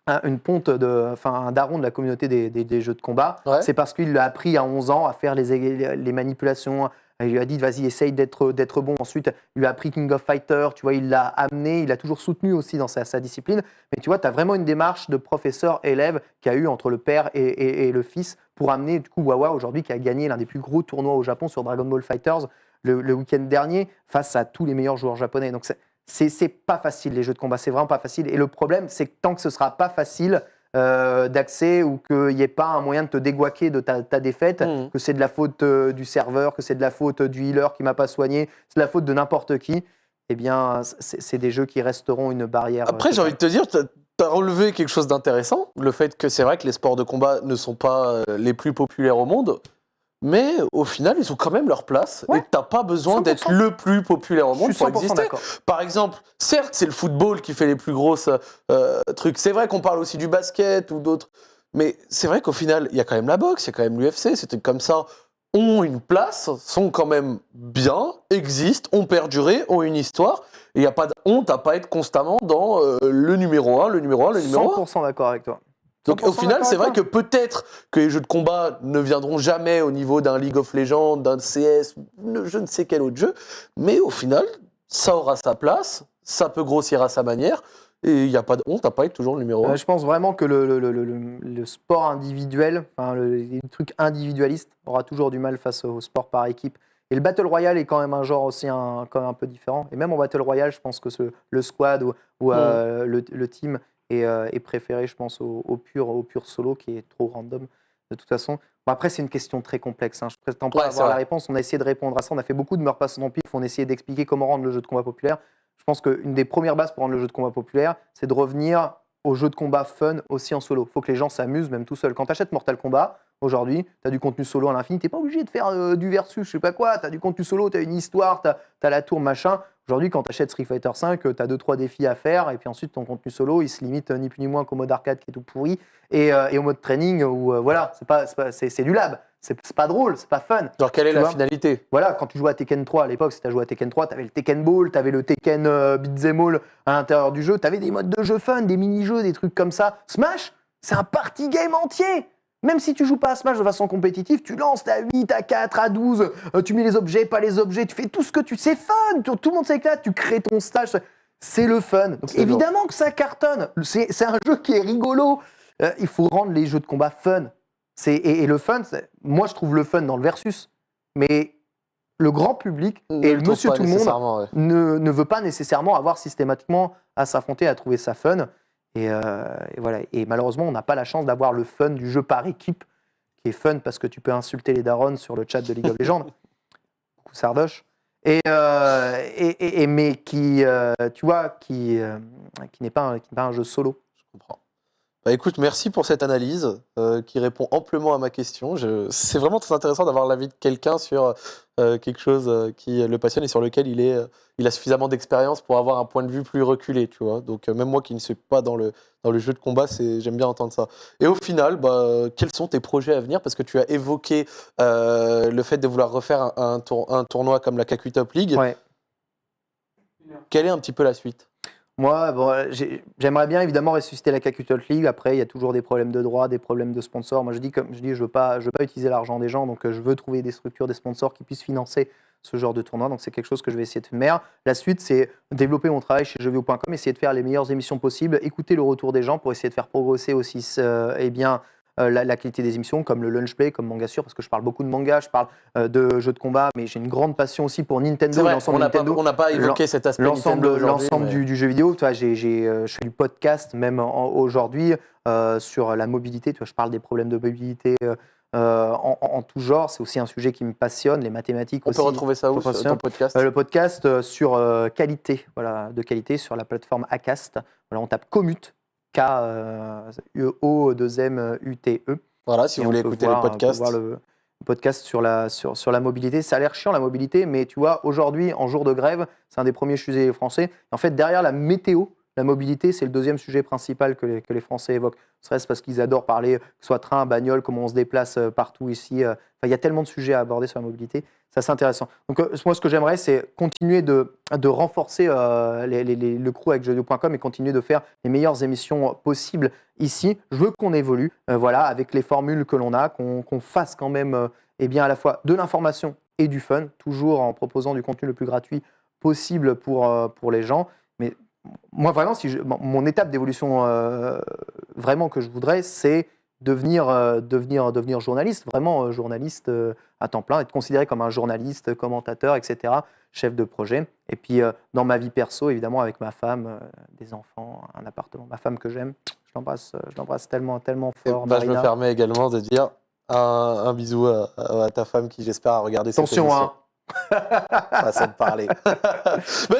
daron de la communauté des jeux de combat, c'est parce qu'il l'a appris à 11 ans à faire les manipulations. Il lui a dit, vas-y, essaye d'être bon. Ensuite, il lui a appris King of Fighter, tu vois, il l'a amené, il l'a toujours soutenu aussi dans sa discipline. Mais tu vois, tu as vraiment une démarche de professeur-élève qu'il y a eu entre le père et le fils pour amener, du coup, Wawa, aujourd'hui, qui a gagné l'un des plus gros tournois au Japon sur Dragon Ball Fighters le week-end dernier, face à tous les meilleurs joueurs japonais. Donc, c'est pas facile, les jeux de combat, c'est vraiment pas facile. Et le problème, c'est que tant que ce sera pas facile d'accès ou qu'il n'y ait pas un moyen de te dégoûter de ta défaite, que c'est de la faute du serveur, que c'est de la faute du healer qui m'a pas soigné, c'est de la faute de n'importe qui, eh bien, c'est des jeux qui resteront une barrière. Après, j'ai envie de te dire, tu as relevé quelque chose d'intéressant, le fait que c'est vrai que les sports de combat ne sont pas les plus populaires au monde. Mais au final, ils ont quand même leur place et tu n'as pas besoin 100%. D'être le plus populaire au monde pour exister. D'accord. Par exemple, certes, c'est le football qui fait les plus grosses trucs. C'est vrai qu'on parle aussi du basket ou d'autres. Mais c'est vrai qu'au final, il y a quand même la boxe, il y a quand même l'UFC. Ces trucs comme ça ont une place, sont quand même bien, existent, ont perduré, ont une histoire. Et il n'y a pas de honte à pas être constamment dans le numéro 1, le numéro 1, le numéro 1. 100% d'accord avec toi. Donc au final, c'est vrai que peut-être que les jeux de combat ne viendront jamais au niveau d'un League of Legends, d'un CS, je ne sais quel autre jeu, mais au final, ça aura sa place, ça peut grossir à sa manière, et il n'y a pas de honte à pas être toujours le numéro 1. Je pense vraiment que le sport individuel, les trucs individualistes, aura toujours du mal face au sport par équipe. Et le Battle Royale est quand même un genre aussi quand même un peu différent. Et même en Battle Royale, je pense que le squad ou le team est préféré, je pense, au pur solo qui est trop random de toute façon. Bon, après, c'est une question très complexe. Je prétends pas avoir la réponse. On a essayé de répondre à ça. On a fait beaucoup de meurtres passants en pif. On a essayé d'expliquer comment rendre le jeu de combat populaire. Je pense qu'une des premières bases pour rendre le jeu de combat populaire, c'est de revenir au jeu de combat fun aussi en solo. Il faut que les gens s'amusent même tout seuls. Quand tu achètes Mortal Kombat, aujourd'hui, tu as du contenu solo à l'infini. Tu n'es pas obligé de faire du versus, je sais pas quoi. Tu as du contenu solo, tu as une histoire, tu as la tour, machin. Aujourd'hui, quand tu achètes Street Fighter V, tu as 2-3 défis à faire. Et puis ensuite, ton contenu solo, il se limite ni plus ni moins qu'au mode arcade qui est tout pourri. Et au mode training où, voilà, c'est du lab. C'est pas drôle, c'est pas fun. Genre, quelle est la finalité? Voilà, quand tu jouais à Tekken 3 à l'époque, si tu as joué à Tekken 3, tu avais le Tekken Ball, tu avais le Tekken Beat'em All à l'intérieur du jeu, tu avais des modes de jeu fun, des mini-jeux, des trucs comme ça. Smash, c'est un party game entier. Même si tu joues pas à Smash de façon compétitive, tu lances à 8, à 4, à 12, tu mets les objets, pas les objets, tu fais tout ce que tu sais, fun, tout le monde s'éclate, tu crées ton stage, c'est le fun. Donc évidemment que ça cartonne, c'est un jeu qui est rigolo. Il faut rendre les jeux de combat fun. Et le fun, moi je trouve le fun dans le versus, mais le grand public et le monsieur tout le monde ne veut pas nécessairement avoir systématiquement à s'affronter, à trouver ça fun. Et voilà. Et malheureusement, on n'a pas la chance d'avoir le fun du jeu par équipe qui est fun parce que tu peux insulter les darons sur le chat de League of Legends. Coucou Sardoche. Mais qui, tu vois, qui n'est pas un jeu solo. Je comprends. Bah écoute, merci pour cette analyse qui répond amplement à ma question. C'est vraiment très intéressant d'avoir l'avis de quelqu'un sur quelque chose qui le passionne et sur lequel il a suffisamment d'expérience pour avoir un point de vue plus reculé, tu vois. Donc même moi qui ne suis pas dans le jeu de combat, j'aime bien entendre ça. Et au final, quels sont tes projets à venir? Parce que tu as évoqué le fait de vouloir refaire un tournoi comme la KQ Top League. Ouais. Quelle est un petit peu la suite? Moi, j'aimerais bien évidemment ressusciter la KQ Top League. Après, il y a toujours des problèmes de droit, des problèmes de sponsors. Moi, je veux pas utiliser l'argent des gens, donc je veux trouver des structures, des sponsors qui puissent financer ce genre de tournoi. Donc, c'est quelque chose que je vais essayer de faire. La suite, c'est développer mon travail chez jeuxvideo.com, essayer de faire les meilleures émissions possibles, écouter le retour des gens pour essayer de faire progresser aussi la qualité des émissions, comme le lunch play, comme Manga Sûr, parce que je parle beaucoup de manga, je parle de jeux de combat, mais j'ai une grande passion aussi pour Nintendo. C'est vrai, l'ensemble on n'a pas évoqué cet aspect Nintendo aujourd'hui, l'ensemble du jeu vidéo. Tu vois, je fais du podcast même aujourd'hui sur la mobilité. Tu vois, je parle des problèmes de mobilité en tout genre. C'est aussi un sujet qui me passionne, les mathématiques aussi. On peut retrouver ça où, sur ton podcast? Le podcast sur qualité, voilà, de qualité sur la plateforme Acast. Voilà, on tape Commute. K-O-2-M-U-T-E. Voilà, si vous voulez écouter le podcast. On peut voir le podcast sur la mobilité. Ça a l'air chiant, la mobilité, mais tu vois, aujourd'hui, en jour de grève, c'est un des premiers sujets français. En fait, derrière la météo, la mobilité, c'est le deuxième sujet principal que les Français évoquent. Serait-ce parce qu'ils adorent parler, que ce soit train, bagnole, comment on se déplace partout ici. Il y a tellement de sujets à aborder sur la mobilité. Ça, c'est intéressant. Donc, moi, ce que j'aimerais, c'est continuer de renforcer le crew avec jeuxvideo.com et continuer de faire les meilleures émissions possibles ici. Je veux qu'on évolue, avec les formules que l'on a, qu'on fasse quand même à la fois de l'information et du fun, toujours en proposant du contenu le plus gratuit possible pour les gens. Mais moi, vraiment, mon étape d'évolution vraiment que je voudrais, c'est devenir journaliste, vraiment journaliste à temps plein, être considéré comme un journaliste, commentateur, etc., chef de projet. Et puis, dans ma vie perso, évidemment, avec ma femme, des enfants, un appartement, ma femme que j'aime, je l'embrasse tellement, tellement fort. Je me permets également de dire un bisou à ta femme qui, j'espère, a regardé cette émission. Attention, hein. Façon de parler.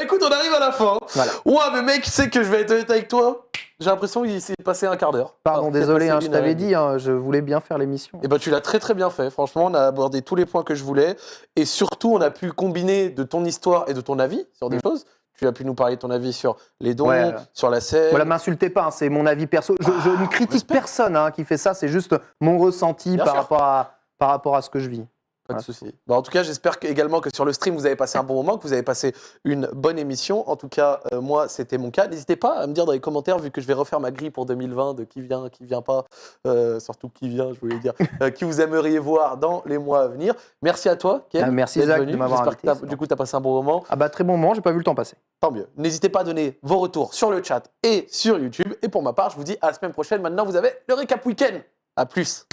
Écoute, on arrive à la fin. Voilà. Ouais, mais mec, tu sais que je vais être honnête avec toi. J'ai l'impression qu'il s'est passé un quart d'heure. Pardon, désolé, je t'avais dit, je voulais bien faire l'émission. Et tu l'as très très bien fait. Franchement, on a abordé tous les points que je voulais. Et surtout, on a pu combiner de ton histoire et de ton avis sur des choses. Tu as pu nous parler de ton avis sur les dons, sur la scène. Voilà, m'insultez pas, c'est mon avis perso. Je ne critique personne qui fait ça, c'est juste mon ressenti par rapport à ce que je vis. Pas de souci. En tout cas, j'espère également que sur le stream, vous avez passé un bon moment, que vous avez passé une bonne émission. En tout cas, moi, c'était mon cas. N'hésitez pas à me dire dans les commentaires, vu que je vais refaire ma grille pour 2020, de qui vient pas, surtout qui vient, je voulais dire, qui vous aimeriez voir dans les mois à venir. Merci à toi, Ken. Merci, Zach, de m'avoir invité. J'espère que du coup, tu as passé un bon moment. Très bon moment, j'ai pas vu le temps passer. Tant mieux. N'hésitez pas à donner vos retours sur le chat et sur YouTube. Et pour ma part, je vous dis à la semaine prochaine. Maintenant, vous avez le récap week-end. À plus.